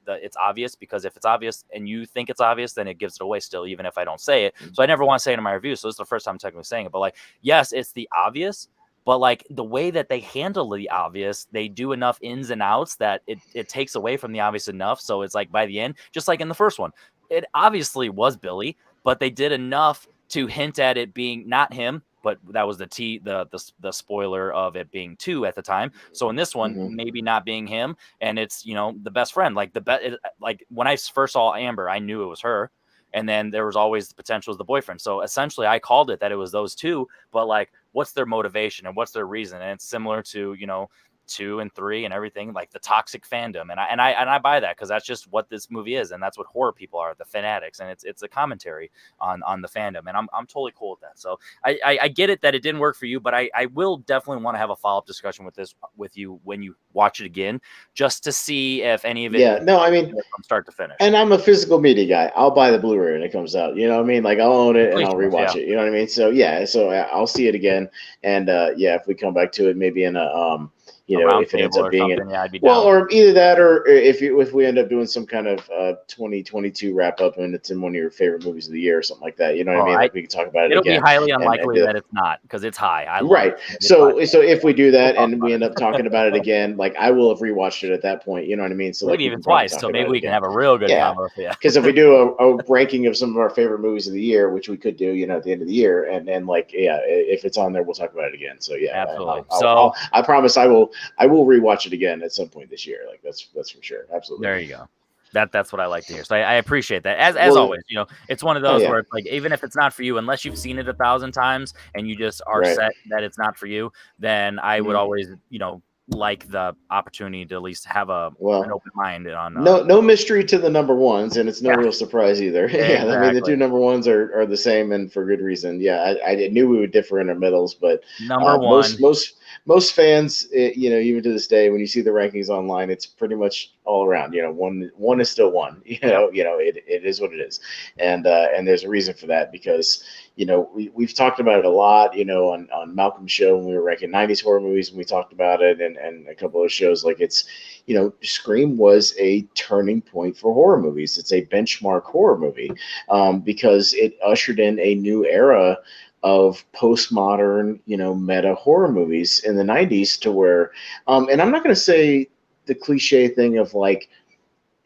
Speaker 1: it's obvious, because if it's obvious and you think it's obvious, then it gives it away still, even if I don't say it. So I never want to say it in my review. So this is the first time I'm technically saying it. But like, yes, it's the obvious, but like the way that they handle the obvious, they do enough ins and outs that it takes away from the obvious enough. So it's like by the end, just like in the first one, it obviously was Billy, but they did enough to hint at it being not him. But that was the spoiler of it being 2 at the time. So in this one, maybe not being him, and it's the best friend. Like like when I first saw Amber, I knew it was her, and then there was always the potential as the boyfriend. So essentially, I called it that it was those two. But like, what's their motivation and what's their reason? And it's similar to 2 and 3 and everything, like the toxic fandom, and I buy that, because that's just what this movie is, and that's what horror people are, the fanatics, and it's a commentary on the fandom, and I'm totally cool with that. So I get it that it didn't work for you, but I will definitely want to have a follow-up discussion with you when you watch it again, just to see if any of it from start to finish.
Speaker 2: And I'm a physical media guy. I'll buy the Blu-ray when it comes out, you know what I mean? Like, I'll own it and I'll rewatch it, you know what I mean? So I'll see it again, and if we come back to it, maybe in a if it ends up being or either that, or if we end up doing some kind of 2022 wrap up and it's in one of your favorite movies of the year or something like that, you know what I mean? Like, we can talk about it again.
Speaker 1: It'll be highly unlikely that it's not, because it's high.
Speaker 2: Right. So if we do that and we end up talking about it again, like, I will have rewatched it at that point, you know what I mean? So
Speaker 1: maybe even twice. So maybe we can have a real good combo.
Speaker 2: Because if we do a ranking of some of our favorite movies of the year, which we could do, at the end of the year, and then if it's on there, we'll talk about it again. So
Speaker 1: absolutely.
Speaker 2: I promise I will rewatch it again at some point this year. Like, that's for sure. Absolutely.
Speaker 1: There you go. That's what I like to hear. So I appreciate that. As always, it's one of those where it's like, even if it's not for you, unless you've seen it 1,000 times and you just are set that it's not for you, then I would always, like the opportunity to at least have an open mind on
Speaker 2: no mystery to the number ones, and it's no real surprise either. Exactly. I mean, the two number ones are the same, and for good reason. I knew we would differ in our middles, but
Speaker 1: number one,
Speaker 2: most fans, even to this day, when you see the rankings online, it's pretty much all around. One is still one. It is what it is, and there's a reason for that, because we've talked about it a lot. On Malcolm's show when we were ranking 90s horror movies, and we talked about it, and a couple of shows. Like, it's Scream was a turning point for horror movies. It's a benchmark horror movie, because it ushered in a new era of postmodern, meta horror movies in the 90s, to where, and I'm not going to say the cliche thing of like,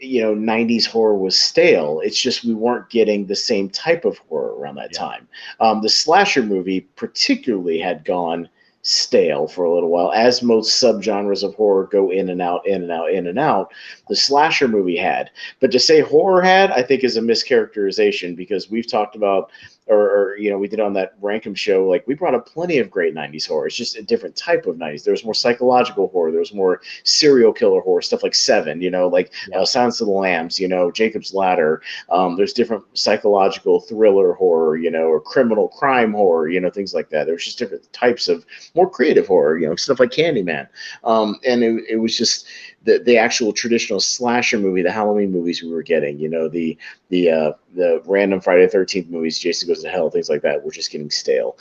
Speaker 2: 90s horror was stale. It's just we weren't getting the same type of horror around that time. The slasher movie particularly had gone stale for a little while, as most subgenres of horror go in and out, in and out, in and out. The slasher movie had, but to say horror had, I think is a mischaracterization, because we've talked about, or we did on that Rankum show, like we brought up plenty of great 90s horror. It's just a different type of 90s. There was more psychological horror. There was more serial killer horror, stuff like Seven, like Silence of the Lambs, Jacob's Ladder. There's different psychological thriller horror, or criminal crime horror, things like that. There's just different types of more creative horror, stuff like Candyman. And it was just the actual traditional slasher movie, the Halloween movies we were getting, the random Friday the 13th movies, Jason Goes to Hell, things like that, were just getting stale.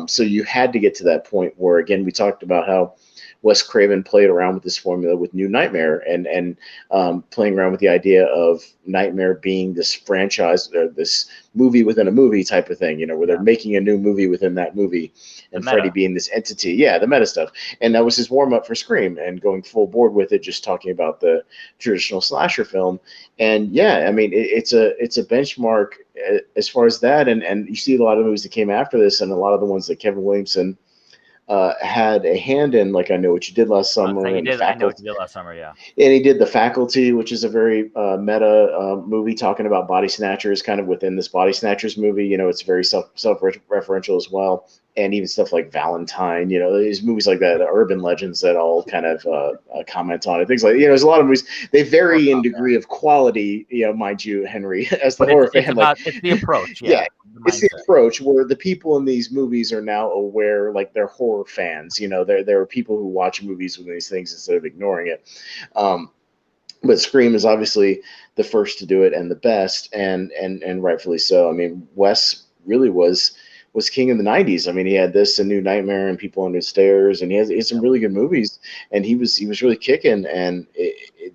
Speaker 2: So you had to get to that point where, again, we talked about how Wes Craven played around with this formula with New Nightmare, and playing around with the idea of Nightmare being this franchise, this movie within a movie type of thing, where they're making a new movie within that movie, and Freddy being this entity. Yeah, the meta stuff. And that was his warm up for Scream, and going full board with it, just talking about the traditional slasher film. And yeah, I mean, it's a benchmark as far as that. And you see a lot of movies that came after this, and a lot of the ones that Kevin Williamson had a hand in, like I Know What You Did Last Summer.
Speaker 1: I Know What You Did Last Summer, yeah.
Speaker 2: And he did The Faculty, which is a very meta movie talking about body snatchers, kind of within this body snatchers movie. It's very self-referential as well. And even stuff like Valentine, these movies like that, urban legends that all kind of comment on it. Things like, there's a lot of movies. They vary in degree of quality, mind you, Henry, as the horror fan.
Speaker 1: It's the approach. Yeah.
Speaker 2: It's the approach where the people in these movies are now aware, like they're horror fans. There are people who watch movies with these things instead of ignoring it. But Scream is obviously the first to do it and the best, and rightfully so. I mean, Wes really was king in the 90s. I mean, he had this and New Nightmare and People Under the Stairs, and he has some really good movies, and he was really kicking, and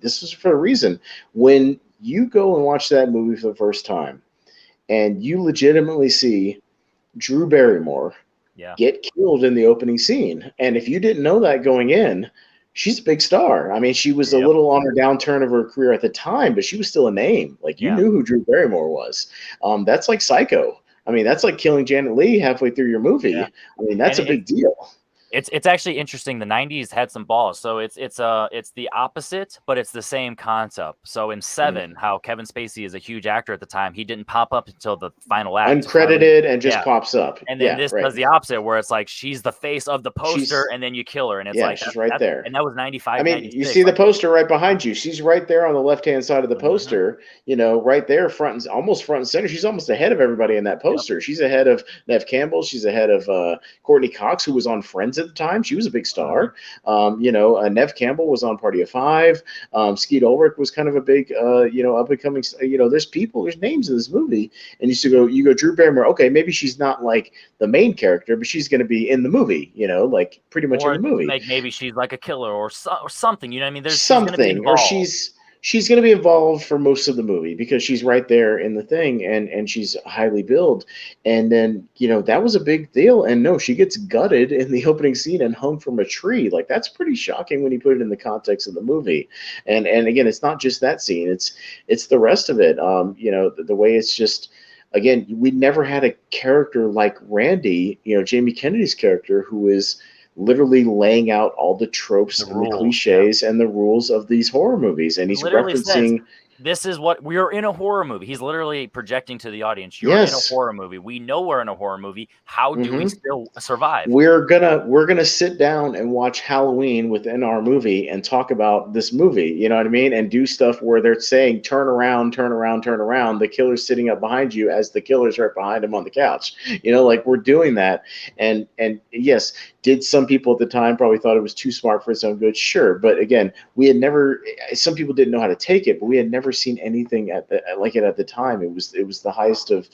Speaker 2: this was for a reason. When you go and watch that movie for the first time, and you legitimately see Drew Barrymore get killed in the opening scene, and if you didn't know that going in, she's a big star. I mean, she was a little on her downturn of her career at the time, but she was still a name. Like, you knew who Drew Barrymore was. That's like Psycho. I mean, that's like killing Janet Leigh halfway through your movie. Yeah. I mean, that's a big deal.
Speaker 1: It's actually interesting. The 90s had some balls. So it's the opposite, but it's the same concept. So in Seven, how Kevin Spacey is a huge actor at the time, he didn't pop up until the final act.
Speaker 2: Uncredited and just pops up.
Speaker 1: And then this does the opposite, where it's like she's the face of the poster, and then you kill her. And it's like
Speaker 2: she's right there.
Speaker 1: And that was 95.
Speaker 2: I mean, you see the poster right behind you. She's right there on the left-hand side of the poster, right there, almost front and center. She's almost ahead of everybody in that poster. Yep. She's ahead of Neve Campbell. She's ahead of Courtney Cox, who was on Friends at the time. She was a big star. Neve Campbell was on Party of Five. Skeet Ulrich was kind of a big, up and coming. There's names in this movie, and you go Drew Barrymore. Okay, maybe she's not like the main character, but she's going to be in the movie. Like pretty much in the movie.
Speaker 1: Like maybe she's like a killer or something. You know what I mean? There's
Speaker 2: something, or she's going to be involved for most of the movie because she's right there in the thing, and she's highly billed. And then, that was a big deal. And no, she gets gutted in the opening scene and hung from a tree. Like, that's pretty shocking when you put it in the context of the movie. And again, it's not just that scene. It's the rest of it. The way it's just, again, we never had a character like Randy, Jamie Kennedy's character, who is literally laying out all the tropes and the cliches and the rules of these horror movies, and he's referencing
Speaker 1: this is what we are in a horror movie. He's literally projecting to the audience, you're in a horror movie. We know we're in a horror movie. How do we still survive?
Speaker 2: We're gonna sit down and watch Halloween within our movie and talk about this movie, you know what I mean? And do stuff where they're saying turn around, turn around, turn around. The killer's sitting up behind you as the killer's right behind him on the couch. Like, we're doing that. And yes, did some people at the time probably thought it was too smart for its own good? Sure. But again, some people didn't know how to take it, but we had never seen anything like it at the time. It was the highest of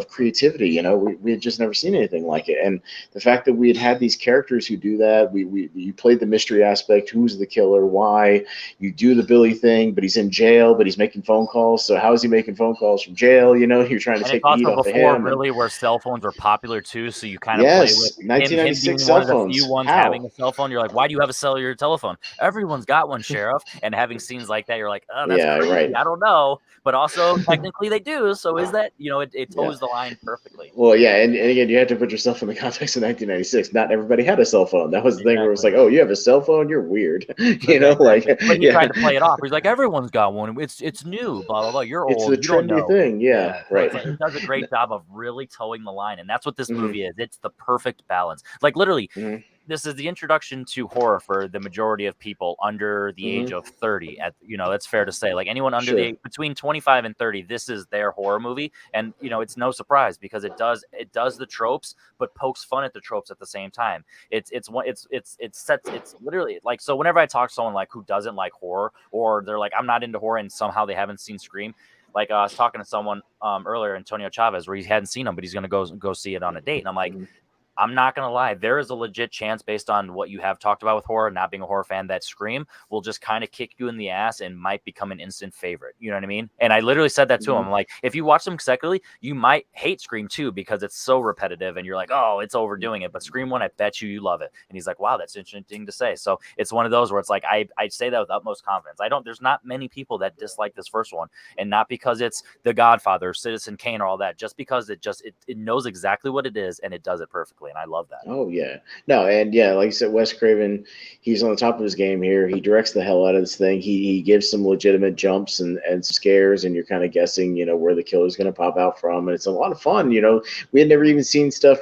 Speaker 2: creativity. We had just never seen anything like it. And the fact that we had these characters who do that, you played the mystery aspect. Who's the killer? Why? You do the Billy thing, but he's in jail, but he's making phone calls. So how is he making phone calls from jail? You're trying to take the heat off of him.
Speaker 1: Really, where cell phones were popular too. So you kind of play with
Speaker 2: 1996 cell phones.
Speaker 1: Few ones having a cell phone. You're like, why do you have a cellular telephone? Everyone's got one, Sheriff. And having scenes like that, you're like, oh, that's crazy.
Speaker 2: right.
Speaker 1: I don't know, but also technically they do. So is that, it
Speaker 2: Yeah.
Speaker 1: toes the line perfectly.
Speaker 2: Well, yeah, and again, you have to put yourself in the context of 1996. Not everybody had a cell phone. That was the thing where it was
Speaker 1: Exactly.
Speaker 2: like, oh, you have a cell phone? You're weird.
Speaker 1: Exactly. But he
Speaker 2: yeah,
Speaker 1: tried to play it off. He's like, everyone's got one. It's new. Blah blah blah. You're
Speaker 2: it's the
Speaker 1: old. You don't
Speaker 2: trendy
Speaker 1: know.
Speaker 2: thing. Yeah,
Speaker 1: Yeah. So
Speaker 2: right.
Speaker 1: it's like it does a great job of really towing the line, and that's what this
Speaker 2: hmm
Speaker 1: movie is. It's the perfect balance. Like literally,
Speaker 2: hmm
Speaker 1: this is the introduction to horror for the majority of people under the age
Speaker 2: hmm
Speaker 1: of 30. That's fair to say. Like anyone under the
Speaker 2: Sure.
Speaker 1: age between 25 and 30, this is their horror movie, and it's no surprise because it does the tropes, but pokes fun at the tropes at the same time. It's literally like, so whenever I talk to someone like who doesn't like horror, or they're like, I'm not into horror, and somehow they haven't seen Scream. Like I was talking to someone earlier, Antonio Chavez, where he hadn't seen them, but he's gonna go see it on a date, and I'm like,
Speaker 2: hmm
Speaker 1: I'm not going to lie. There is a legit chance, based on what you have talked about with horror, not being a horror fan, that Scream will just kind of kick you in the ass and might become an instant favorite. You know what I mean? And I literally said that to him.
Speaker 2: hmm
Speaker 1: I'm like, if you watch them consecutively, you might hate Scream 2 because it's so repetitive and you're like, oh, it's overdoing it. But Scream 1, I bet you love it. And he's like, wow, that's interesting to say. So it's one of those where it's like, I say that with utmost confidence. There's not many people that dislike this first one. And not because it's The Godfather, Citizen Kane, or all that, just because it knows exactly what it is and it does it perfectly. And I love that.
Speaker 2: Oh yeah, no, and yeah, like you said, Wes Craven, he's on the top of his game here. He directs the hell out of this thing. He gives some legitimate jumps and scares, and you're kind of guessing, where the killer's going to pop out from, and it's a lot of fun. We had never even seen stuff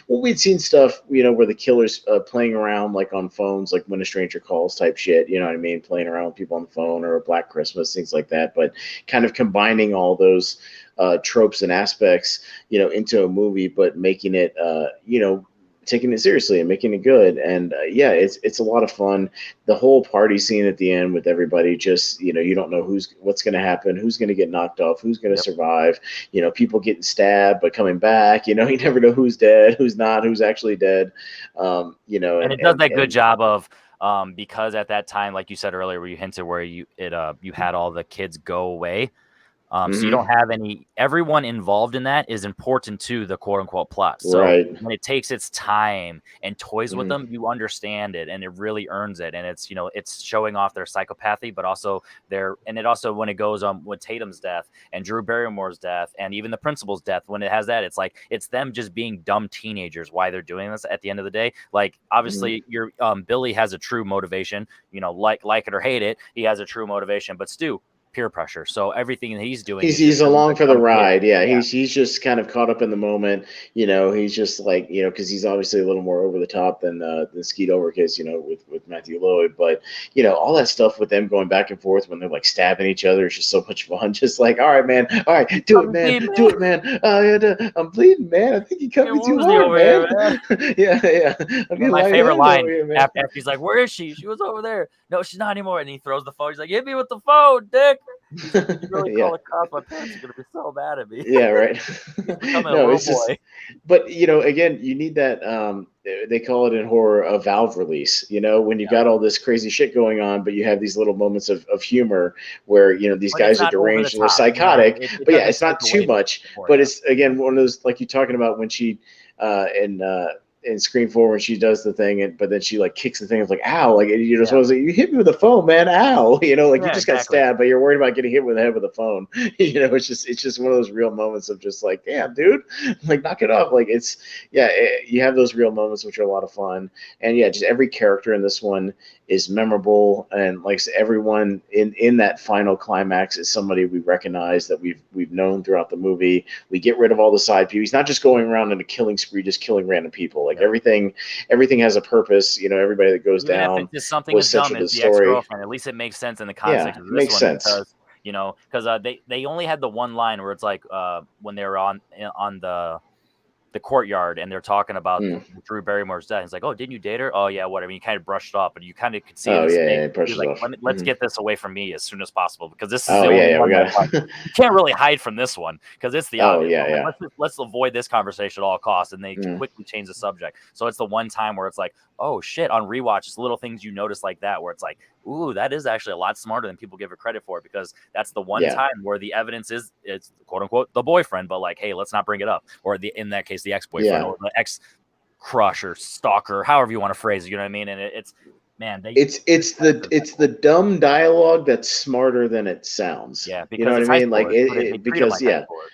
Speaker 2: we'd seen stuff, where the killer's playing around like on phones, like When a Stranger Calls type shit. You know what I mean? Playing around with people on the phone, or Black Christmas, things like that. But kind of combining all those tropes and aspects, into a movie, but making it, taking it seriously and making it good. And yeah, it's a lot of fun. The whole party scene at the end with everybody, just you don't know what's going to happen, who's going to get knocked off, who's going to
Speaker 1: Yep.
Speaker 2: survive. People getting stabbed but coming back. You never know who's dead, who's not, who's actually dead.
Speaker 1: And it does that good job of because at that time, like you said earlier, where you hinted where you had all the kids go away. So you don't have everyone involved in that is important to the quote unquote plot. So
Speaker 2: Right.
Speaker 1: when it takes its time and toys with
Speaker 2: Mhm.
Speaker 1: them, you understand it and it really earns it. And it's showing off their psychopathy, but also when it goes on with Tatum's death and Drew Barrymore's death and even the principal's death, when it has that, it's like, it's them just being dumb teenagers, why they're doing this at the end of the day. Like, obviously your Billy has a true motivation, like it or hate it, he has a true motivation, but Stu, peer pressure. So everything that he's doing is
Speaker 2: He's
Speaker 1: just
Speaker 2: along
Speaker 1: a
Speaker 2: for the
Speaker 1: dumb kid.
Speaker 2: ride. Yeah,
Speaker 1: Yeah.
Speaker 2: he's just kind of caught up in the moment. He's just like, because he's obviously a little more over the top than Skeet Overkiss, with Matthew Lloyd. But all that stuff with them going back and forth when they're like stabbing each other is just so much fun. Just like, all right, man, all right, do it, man, do it, man. I'm bleeding, man. I think you cut me too hard, man.
Speaker 1: Here,
Speaker 2: yeah. I'm getting
Speaker 1: my favorite line
Speaker 2: here, man.
Speaker 1: after he's like, "Where is she? She was over there. No, she's not anymore." And he throws the phone. He's like, "Hit me with the phone, Dick." He's like, "You really
Speaker 2: yeah.
Speaker 1: call the cops? My parents are gonna be so mad at me."
Speaker 2: Yeah, right.
Speaker 1: He's becoming a
Speaker 2: No,
Speaker 1: little
Speaker 2: it's just,
Speaker 1: boy.
Speaker 2: but again, you need that. They call it in horror a valve release. When you've got all this crazy shit going on, but you have these little moments of humor where these
Speaker 1: But it's
Speaker 2: guys are
Speaker 1: not over the
Speaker 2: deranged and they're
Speaker 1: top. You know what I mean?
Speaker 2: psychotic.
Speaker 1: It
Speaker 2: But yeah,
Speaker 1: doesn't
Speaker 2: it's not
Speaker 1: take
Speaker 2: too
Speaker 1: away from
Speaker 2: much.
Speaker 1: it,
Speaker 2: But
Speaker 1: yeah.
Speaker 2: it's again one of those, like you're talking about when she in Scream 4 when she does the thing, but then she like kicks the thing. It's like, ow! Like so I was like, you hit me with the phone, man! Ow! Like
Speaker 1: Yeah,
Speaker 2: you just got
Speaker 1: exactly.
Speaker 2: stabbed, but you're worried about getting hit with the head with a phone. It's just one of those real moments of just like, damn, dude, like knock it off. Like you have those real moments which are a lot of fun, and yeah, just every character in this one is memorable, and like everyone in that final climax is somebody we recognize that we've known throughout the movie. We get rid of all the side people. He's not just going around in a killing spree, just killing random people. Like everything has a purpose. Everybody that goes
Speaker 1: Even if
Speaker 2: down
Speaker 1: it's just something
Speaker 2: was
Speaker 1: as dumb
Speaker 2: central to
Speaker 1: as
Speaker 2: the
Speaker 1: the
Speaker 2: story.
Speaker 1: ex-girlfriend, at least it makes sense in the
Speaker 2: Yeah,
Speaker 1: context of
Speaker 2: it
Speaker 1: this
Speaker 2: makes
Speaker 1: one
Speaker 2: sense.
Speaker 1: because they only had the one line where it's like when they were on the courtyard and they're talking about
Speaker 2: Mm.
Speaker 1: Drew Barrymore's death. He's like, "Oh, didn't you date her?" "Oh yeah, whatever." He kind of brushed off, but you kind of could see in
Speaker 2: Oh
Speaker 1: his
Speaker 2: yeah,
Speaker 1: face.
Speaker 2: it
Speaker 1: He was
Speaker 2: brushes
Speaker 1: like,
Speaker 2: off.
Speaker 1: Let's get this away from me as soon as possible because this is
Speaker 2: Oh
Speaker 1: the
Speaker 2: yeah,
Speaker 1: only
Speaker 2: yeah, we
Speaker 1: one that's like
Speaker 2: got.
Speaker 1: you can't really hide from this one because it's the
Speaker 2: Oh
Speaker 1: obvious.
Speaker 2: yeah,
Speaker 1: I'm like,
Speaker 2: yeah.
Speaker 1: let's avoid this conversation at all costs, and they
Speaker 2: Mm.
Speaker 1: quickly change the subject. So it's the one time where it's like, oh shit, on rewatch, it's little things you notice like that where it's like, ooh, that is actually a lot smarter than people give it credit for because that's the one
Speaker 2: Yeah.
Speaker 1: time where the evidence is it's quote unquote the boyfriend, but like, hey, let's not bring it up, or in that case the ex-boyfriend
Speaker 2: Yeah.
Speaker 1: or the ex crush or stalker, however you want to phrase it, you know what I mean? And it's man, they
Speaker 2: it's the dumb dialogue that's smarter than it sounds.
Speaker 1: yeah,
Speaker 2: You know
Speaker 1: because
Speaker 2: what I
Speaker 1: it's high
Speaker 2: mean? Like
Speaker 1: schoolers, so they treat them
Speaker 2: because
Speaker 1: like high
Speaker 2: yeah,
Speaker 1: schoolers.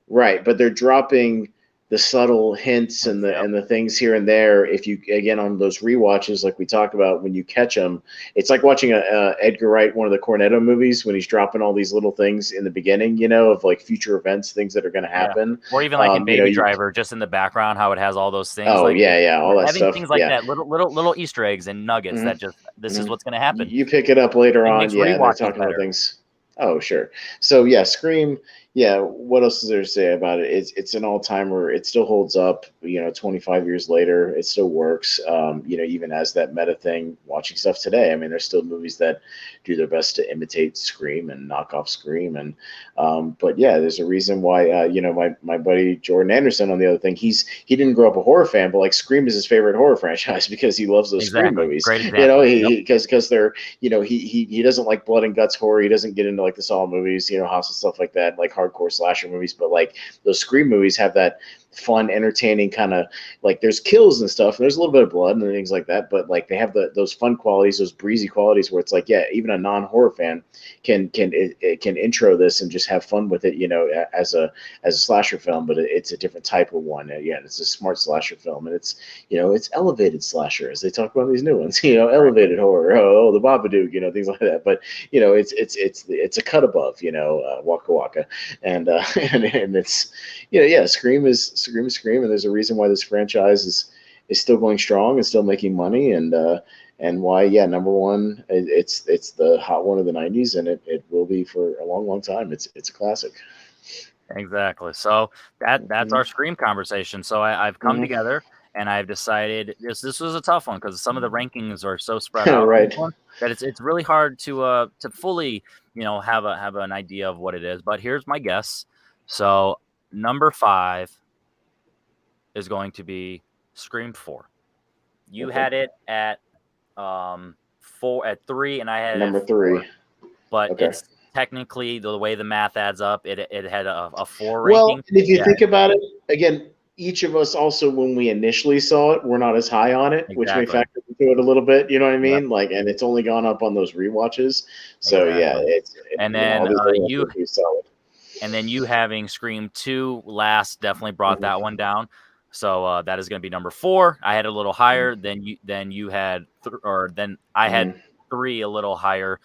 Speaker 2: right, but they're dropping the subtle hints and
Speaker 1: Yep.
Speaker 2: the things here and there. If you again on those rewatches, like we talked about, when you catch them, it's like watching a Edgar Wright, one of the Cornetto movies, when he's dropping all these little things in the beginning, you know, of like future events, things that are going to
Speaker 1: Yeah.
Speaker 2: happen.
Speaker 1: Or even like in
Speaker 2: You know,
Speaker 1: Baby Driver, just in the background, how it has all those things.
Speaker 2: oh
Speaker 1: Like
Speaker 2: yeah, all that
Speaker 1: having
Speaker 2: stuff.
Speaker 1: things like
Speaker 2: Yeah.
Speaker 1: that, little Easter eggs and nuggets
Speaker 2: Mhm.
Speaker 1: that just this is
Speaker 2: Mhm.
Speaker 1: what's going to happen.
Speaker 2: You pick it up later
Speaker 1: It
Speaker 2: on,
Speaker 1: makes
Speaker 2: yeah, and they're
Speaker 1: rewatches
Speaker 2: talking about
Speaker 1: better.
Speaker 2: things. Oh, sure. So yeah, Scream. Yeah, what else is there to say about it? It's an all timer. It still holds up. You know, 25 years later, it still works. You know, even as that meta thing. Watching stuff today, I mean, there's still movies that do their best to imitate Scream and knock off Scream. And but yeah, there's a reason why. You know, my buddy Jordan Anderson on the other thing. He didn't grow up a horror fan, but like Scream is his favorite horror franchise because he loves those Scream
Speaker 1: Exactly.
Speaker 2: movies.
Speaker 1: Great
Speaker 2: You
Speaker 1: example.
Speaker 2: know,
Speaker 1: Yep.
Speaker 2: because they're, you know, he doesn't like blood and guts horror. He doesn't get into like the Saw movies, you know, House and stuff like that, like hardcore slasher movies. But like those Scream movies have that fun, entertaining kind of, like, there's kills and stuff, and there's a little bit of blood and things like that. But like they have those fun qualities, those breezy qualities where it's like, yeah, even a non-horror fan can intro this and just have fun with it, you know, as a slasher film. But it's a different type of one. Yeah, it's a smart slasher film, and it's, you know, it's elevated slasher, as they talk about these new ones. You know, elevated horror. Oh, the Babadook, you know, things like that. But you know, it's a cut above, you know, Waka Waka, and and it's, you know, yeah, Scream is Scream, and there's a reason why this franchise is still going strong and still making money, and why, yeah, number one, it's the hot one of the 90s, and it will be for a long time. It's a classic.
Speaker 1: Exactly. So that's our Scream conversation. So I've come
Speaker 2: Mhm.
Speaker 1: together and I've decided this was a tough one because some of the rankings are so spread out on
Speaker 2: Right.
Speaker 1: this one that it's really hard to fully, you know, have an idea of what it is. But here's my guess. So number 5 is going to be Scream 4. You
Speaker 2: Okay.
Speaker 1: had it at 3, and I had it
Speaker 2: Number
Speaker 1: at 4.
Speaker 2: 3.
Speaker 1: But
Speaker 2: Okay.
Speaker 1: it's technically the way the math adds up. It had a 4
Speaker 2: Well,
Speaker 1: ranking.
Speaker 2: and if you
Speaker 1: Yeah,
Speaker 2: think about it, again, each of us also, when we initially saw it, we're not as high on it, which may
Speaker 1: exactly.
Speaker 2: factor into it a little bit. You know what I
Speaker 1: Yep.
Speaker 2: mean? Like, and it's only gone up on those rewatches. So yeah,
Speaker 1: Exactly. And
Speaker 2: you know, all
Speaker 1: then
Speaker 2: these other ones
Speaker 1: you
Speaker 2: are pretty solid.
Speaker 1: and then you having Scream 2 last definitely brought
Speaker 2: Mhm.
Speaker 1: that one down. So that is going to be number 4. I had a little higher than you had then I had
Speaker 2: Mhm.
Speaker 1: 3 a little higher.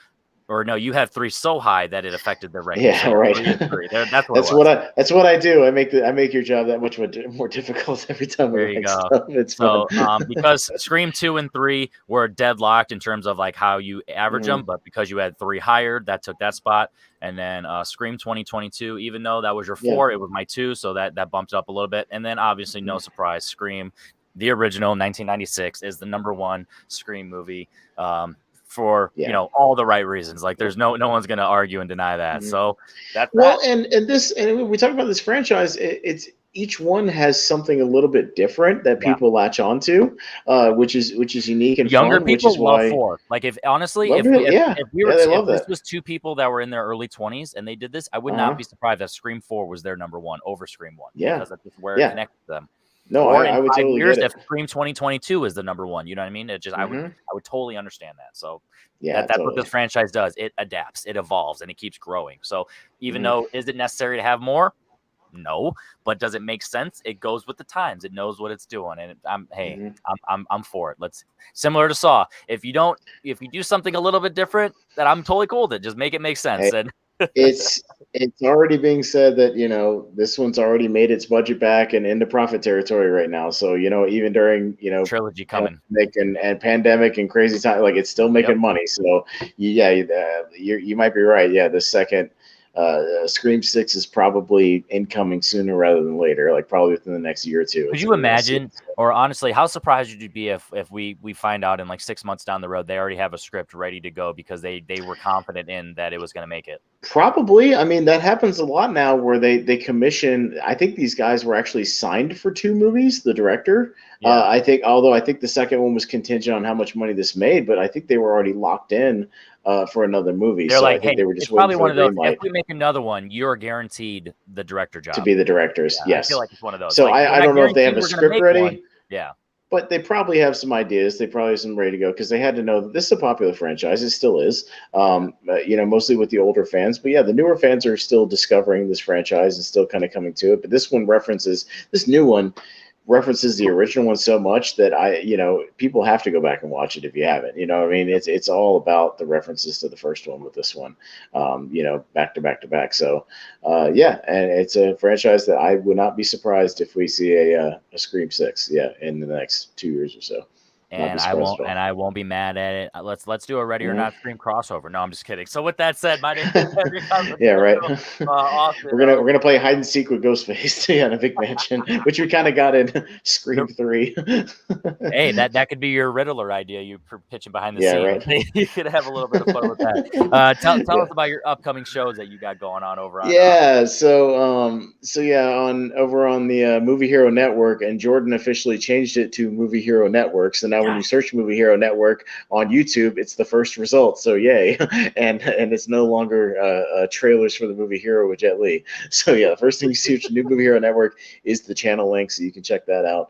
Speaker 1: Or no, you had 3 so high that it affected the ranking.
Speaker 2: Yeah,
Speaker 1: So
Speaker 2: right.
Speaker 1: 3 and 3. That's what it
Speaker 2: That's
Speaker 1: was.
Speaker 2: what I do. I make your job that much more difficult every time we
Speaker 1: There you
Speaker 2: rank
Speaker 1: go.
Speaker 2: stuff. It's fun.
Speaker 1: So, because Scream 2 and 3 were deadlocked in terms of like how you average them,
Speaker 2: Mhm.
Speaker 1: but because you had 3 higher, that took that spot. And then Scream 2022, even though that was your
Speaker 2: Yeah.
Speaker 1: 4, it was my 2, so that bumped up a little bit. And then obviously, no surprise, Scream, the original 1996, is the number 1 Scream movie. For
Speaker 2: Yeah.
Speaker 1: you know all the right reasons. Like there's no one's gonna argue and deny that.
Speaker 2: Mhm.
Speaker 1: So that's
Speaker 2: Well,
Speaker 1: that.
Speaker 2: and when we talk about this franchise, it's each one has something a little bit different that
Speaker 1: Yeah.
Speaker 2: people latch onto, which is unique and
Speaker 1: Younger
Speaker 2: fun, which is
Speaker 1: people love
Speaker 2: why
Speaker 1: 4. Like if honestly,
Speaker 2: love it. Yeah,
Speaker 1: if we were
Speaker 2: yeah, they
Speaker 1: if
Speaker 2: love
Speaker 1: this
Speaker 2: that.
Speaker 1: was 2 people that were in their early 20s and they did this, I would not
Speaker 2: Uh-huh.
Speaker 1: be surprised if Scream 4 was their number 1 over Scream 1
Speaker 2: Yeah,
Speaker 1: because that's just where it
Speaker 2: yeah.
Speaker 1: connects to them.
Speaker 2: No,
Speaker 1: Or
Speaker 2: I
Speaker 1: in
Speaker 2: would
Speaker 1: 5
Speaker 2: totally
Speaker 1: years
Speaker 2: get
Speaker 1: if
Speaker 2: it.
Speaker 1: Scream 2022 is the number 1, you know what I mean? It just I
Speaker 2: Hmm.
Speaker 1: would totally understand that. So
Speaker 2: Yeah,
Speaker 1: that's what
Speaker 2: totally.
Speaker 1: this franchise does. It adapts, it evolves, and it keeps growing. So even
Speaker 2: Hmm.
Speaker 1: though is it necessary to have more? No, but does it make sense? It goes with the times. It knows what it's doing, and
Speaker 2: Hmm.
Speaker 1: I'm for it. Let's similar to Saw. If you do something a little bit different, then I'm totally cool with it. Just make it make sense.
Speaker 2: Hey,
Speaker 1: And
Speaker 2: it's already being said that, you know, this one's already made its budget back and into profit territory right now. So, you know, even during, you know,
Speaker 1: trilogy coming.
Speaker 2: pandemic and crazy time, like, it's still making
Speaker 1: Yep.
Speaker 2: money. So yeah, you might be right. Yeah, the second Scream 6 is probably incoming sooner rather than later, like probably within the next year or two.
Speaker 1: Could
Speaker 2: It's,
Speaker 1: you
Speaker 2: we're gonna see
Speaker 1: imagine,
Speaker 2: it.
Speaker 1: or honestly, how surprised would you be if we find out in like 6 months down the road they already have a script ready to go because they were confident in that it was going to make it?
Speaker 2: Probably. I mean, that happens a lot now where they commission. I think these guys were actually signed for 2 movies, the director.
Speaker 1: Yeah.
Speaker 2: I think, although I think the second one was contingent on how much money this made, but I think they were already locked in for another movie.
Speaker 1: They're
Speaker 2: So I
Speaker 1: like,
Speaker 2: think
Speaker 1: hey,
Speaker 2: they were
Speaker 1: it's
Speaker 2: just waiting
Speaker 1: probably
Speaker 2: for
Speaker 1: one
Speaker 2: the
Speaker 1: of those.
Speaker 2: green
Speaker 1: If
Speaker 2: light
Speaker 1: we make another one, you're guaranteed the director
Speaker 2: to
Speaker 1: job.
Speaker 2: be the directors.
Speaker 1: Yeah, I feel
Speaker 2: Yes.
Speaker 1: like it's one of those.
Speaker 2: So
Speaker 1: Like, we're
Speaker 2: I
Speaker 1: not
Speaker 2: don't know if they have
Speaker 1: guaranteed
Speaker 2: a
Speaker 1: we're going to
Speaker 2: script
Speaker 1: make one.
Speaker 2: ready,
Speaker 1: Yeah.
Speaker 2: but they probably have some ideas. They probably have some ready to go because they had to know that this is a popular franchise. It still is, mostly with the older fans. But yeah, the newer fans are still discovering this franchise and still kind of coming to it. But this new one references the original one so much that people have to go back and watch it if you haven't. You know what I mean? It's all about the references to the first one with this one, back to back to back. So, yeah, and it's a franchise that I would not be surprised if we see a Scream 6, in the next 2 years or so.
Speaker 1: And I won't be mad at it. Let's do a Ready or Not Scream crossover. No, I'm just kidding. So with that said, my name is Henry.
Speaker 2: Yeah, right. We're gonna play hide and seek with Ghostface in a big mansion, which we kind of got in Scream 3.
Speaker 1: Hey, that could be your Riddler idea. You pitching behind the scenes. Right. You could have a little bit of fun with that. Tell us about your upcoming shows that you got going on over on.
Speaker 2: Over on the Movie Hero Network, and Jordan officially changed it to Movie Hero Network. So now when you search Movie Hero Network on YouTube, it's the first result. So yay. and it's no longer trailers for the Movie Hero with Jet Li. So yeah, the first thing you see with the new Movie Hero Network is the channel link, so you can check that out.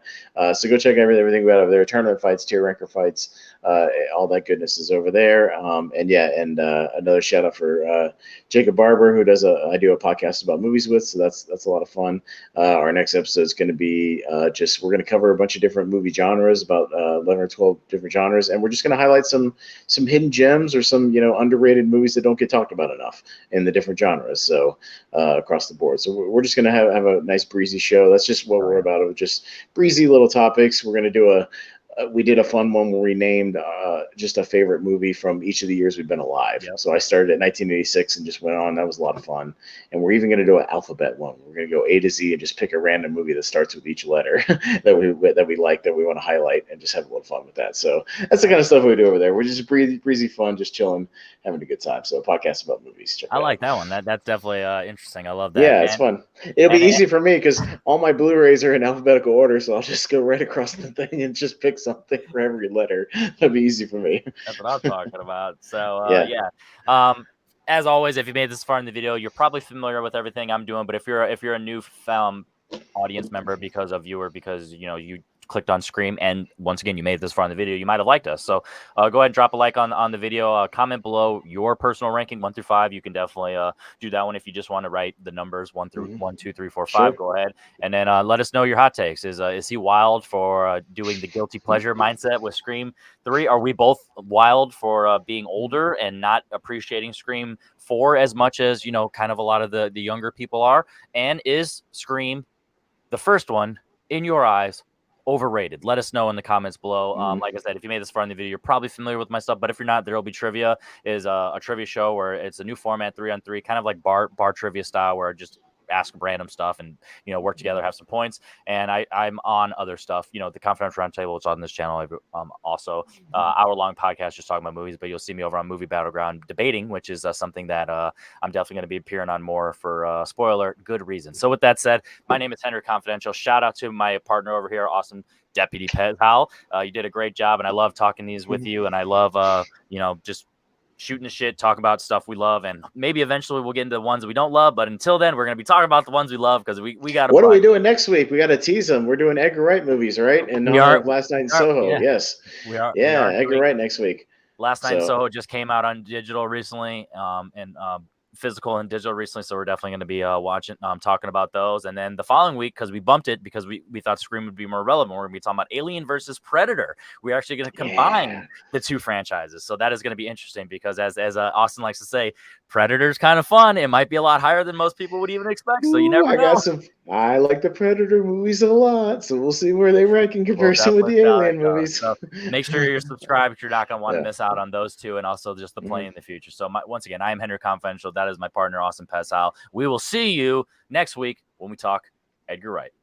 Speaker 2: So go check everything we got over there. Tournament fights, tier ranker fights, all that goodness is over there. Another shout out for Jacob Barber, who I do a podcast about movies with, so that's a lot of fun. Our next episode is going to be we're going to cover a bunch of different movie genres, about 11 or 12 different genres, and we're just going to highlight some hidden gems or some underrated movies that don't get talked about enough in the different genres. So across the board, so we're just going to have a nice breezy show. That's just what we're about, just breezy little topics. We're going to do we did a fun one where we named just a favorite movie from each of the years we've been alive. Yep. So I started at 1986 and just went on. That was a lot of fun. And we're even going to do an alphabet one. We're going to go A to Z and just pick a random movie that starts with each letter that we like, that we want to highlight, and just have a little fun with that. So that's the kind of stuff we do over there. We're just breezy fun, just chilling, having a good time. So a podcast about movies.
Speaker 1: I like that one. That's definitely interesting. I love that.
Speaker 2: Yeah, it's fun. It'll be easy for me because all my Blu-rays are in alphabetical order, so I'll just go right across the thing and just pick something for every letter. That'd be easy for me.
Speaker 1: That's what I'm talking about. So as always, if you made this far in the video, you're probably familiar with everything I'm doing. But if you're a new audience member because you clicked on Scream, and once again you made this far in the video, you might have liked us. So go ahead and drop a like on the video. Comment below your personal ranking 1 through 5. You can definitely do that one if you just want to write the numbers 1 through 1, 2, 3, 4, 5. Sure. Go ahead, and then let us know your hot takes. Is he wild for doing the guilty pleasure mindset with Scream 3? Are we both wild for being older and not appreciating Scream 4 as much as kind of a lot of the younger people are? And is Scream, the first one, in your eyes, overrated? Let us know in the comments below. Like I said, if you made this far in the video, you're probably familiar with my stuff, but if you're not, there will be trivia. Is a trivia show where it's a new format, 3-on-3, kind of like bar trivia style, where just ask random stuff and work together, have some points. And I'm on other stuff, the Confidential Roundtable. It's on this channel. Also hour-long podcast just talking about movies, but you'll see me over on Movie Battleground debating, which is something that I'm definitely going to be appearing on more for spoiler good reasons. So with that said, my name is Henry Confidential. Shout out to my partner over here, awesome Deputy Pez Hal. You did a great job, and I love talking these with you, and I love just shooting the shit, talk about stuff we love, and maybe eventually we'll get into the ones we don't love. But until then, we're going to be talking about the ones we love, because we got.
Speaker 2: What are we doing next week? We got to tease them. We're doing Edgar Wright movies, right? And Last Night in Soho. Yeah. Yes,
Speaker 1: we are.
Speaker 2: Yeah, Edgar Wright next week.
Speaker 1: Last Night in Soho just came out on digital recently, and physical and digital recently, so we're definitely going to be talking about those. And then the following week, because we bumped it because we thought Scream would be more relevant, we're going to be talking about Alien versus Predator. We're actually going to combine the two franchises, so that is going to be interesting, because as Austin likes to say, Predator's kind of fun. It might be a lot higher than most people would even expect, so you never know.
Speaker 2: I like the Predator movies a lot, so we'll see where they rank in comparison with the Alien movies.
Speaker 1: So make sure you're subscribed if you're not going to want to miss out on those two, and also just the play in the future. So once again, I am Henry Confidential. That is my partner, Austin Pesal. We will see you next week when we talk Edgar Wright.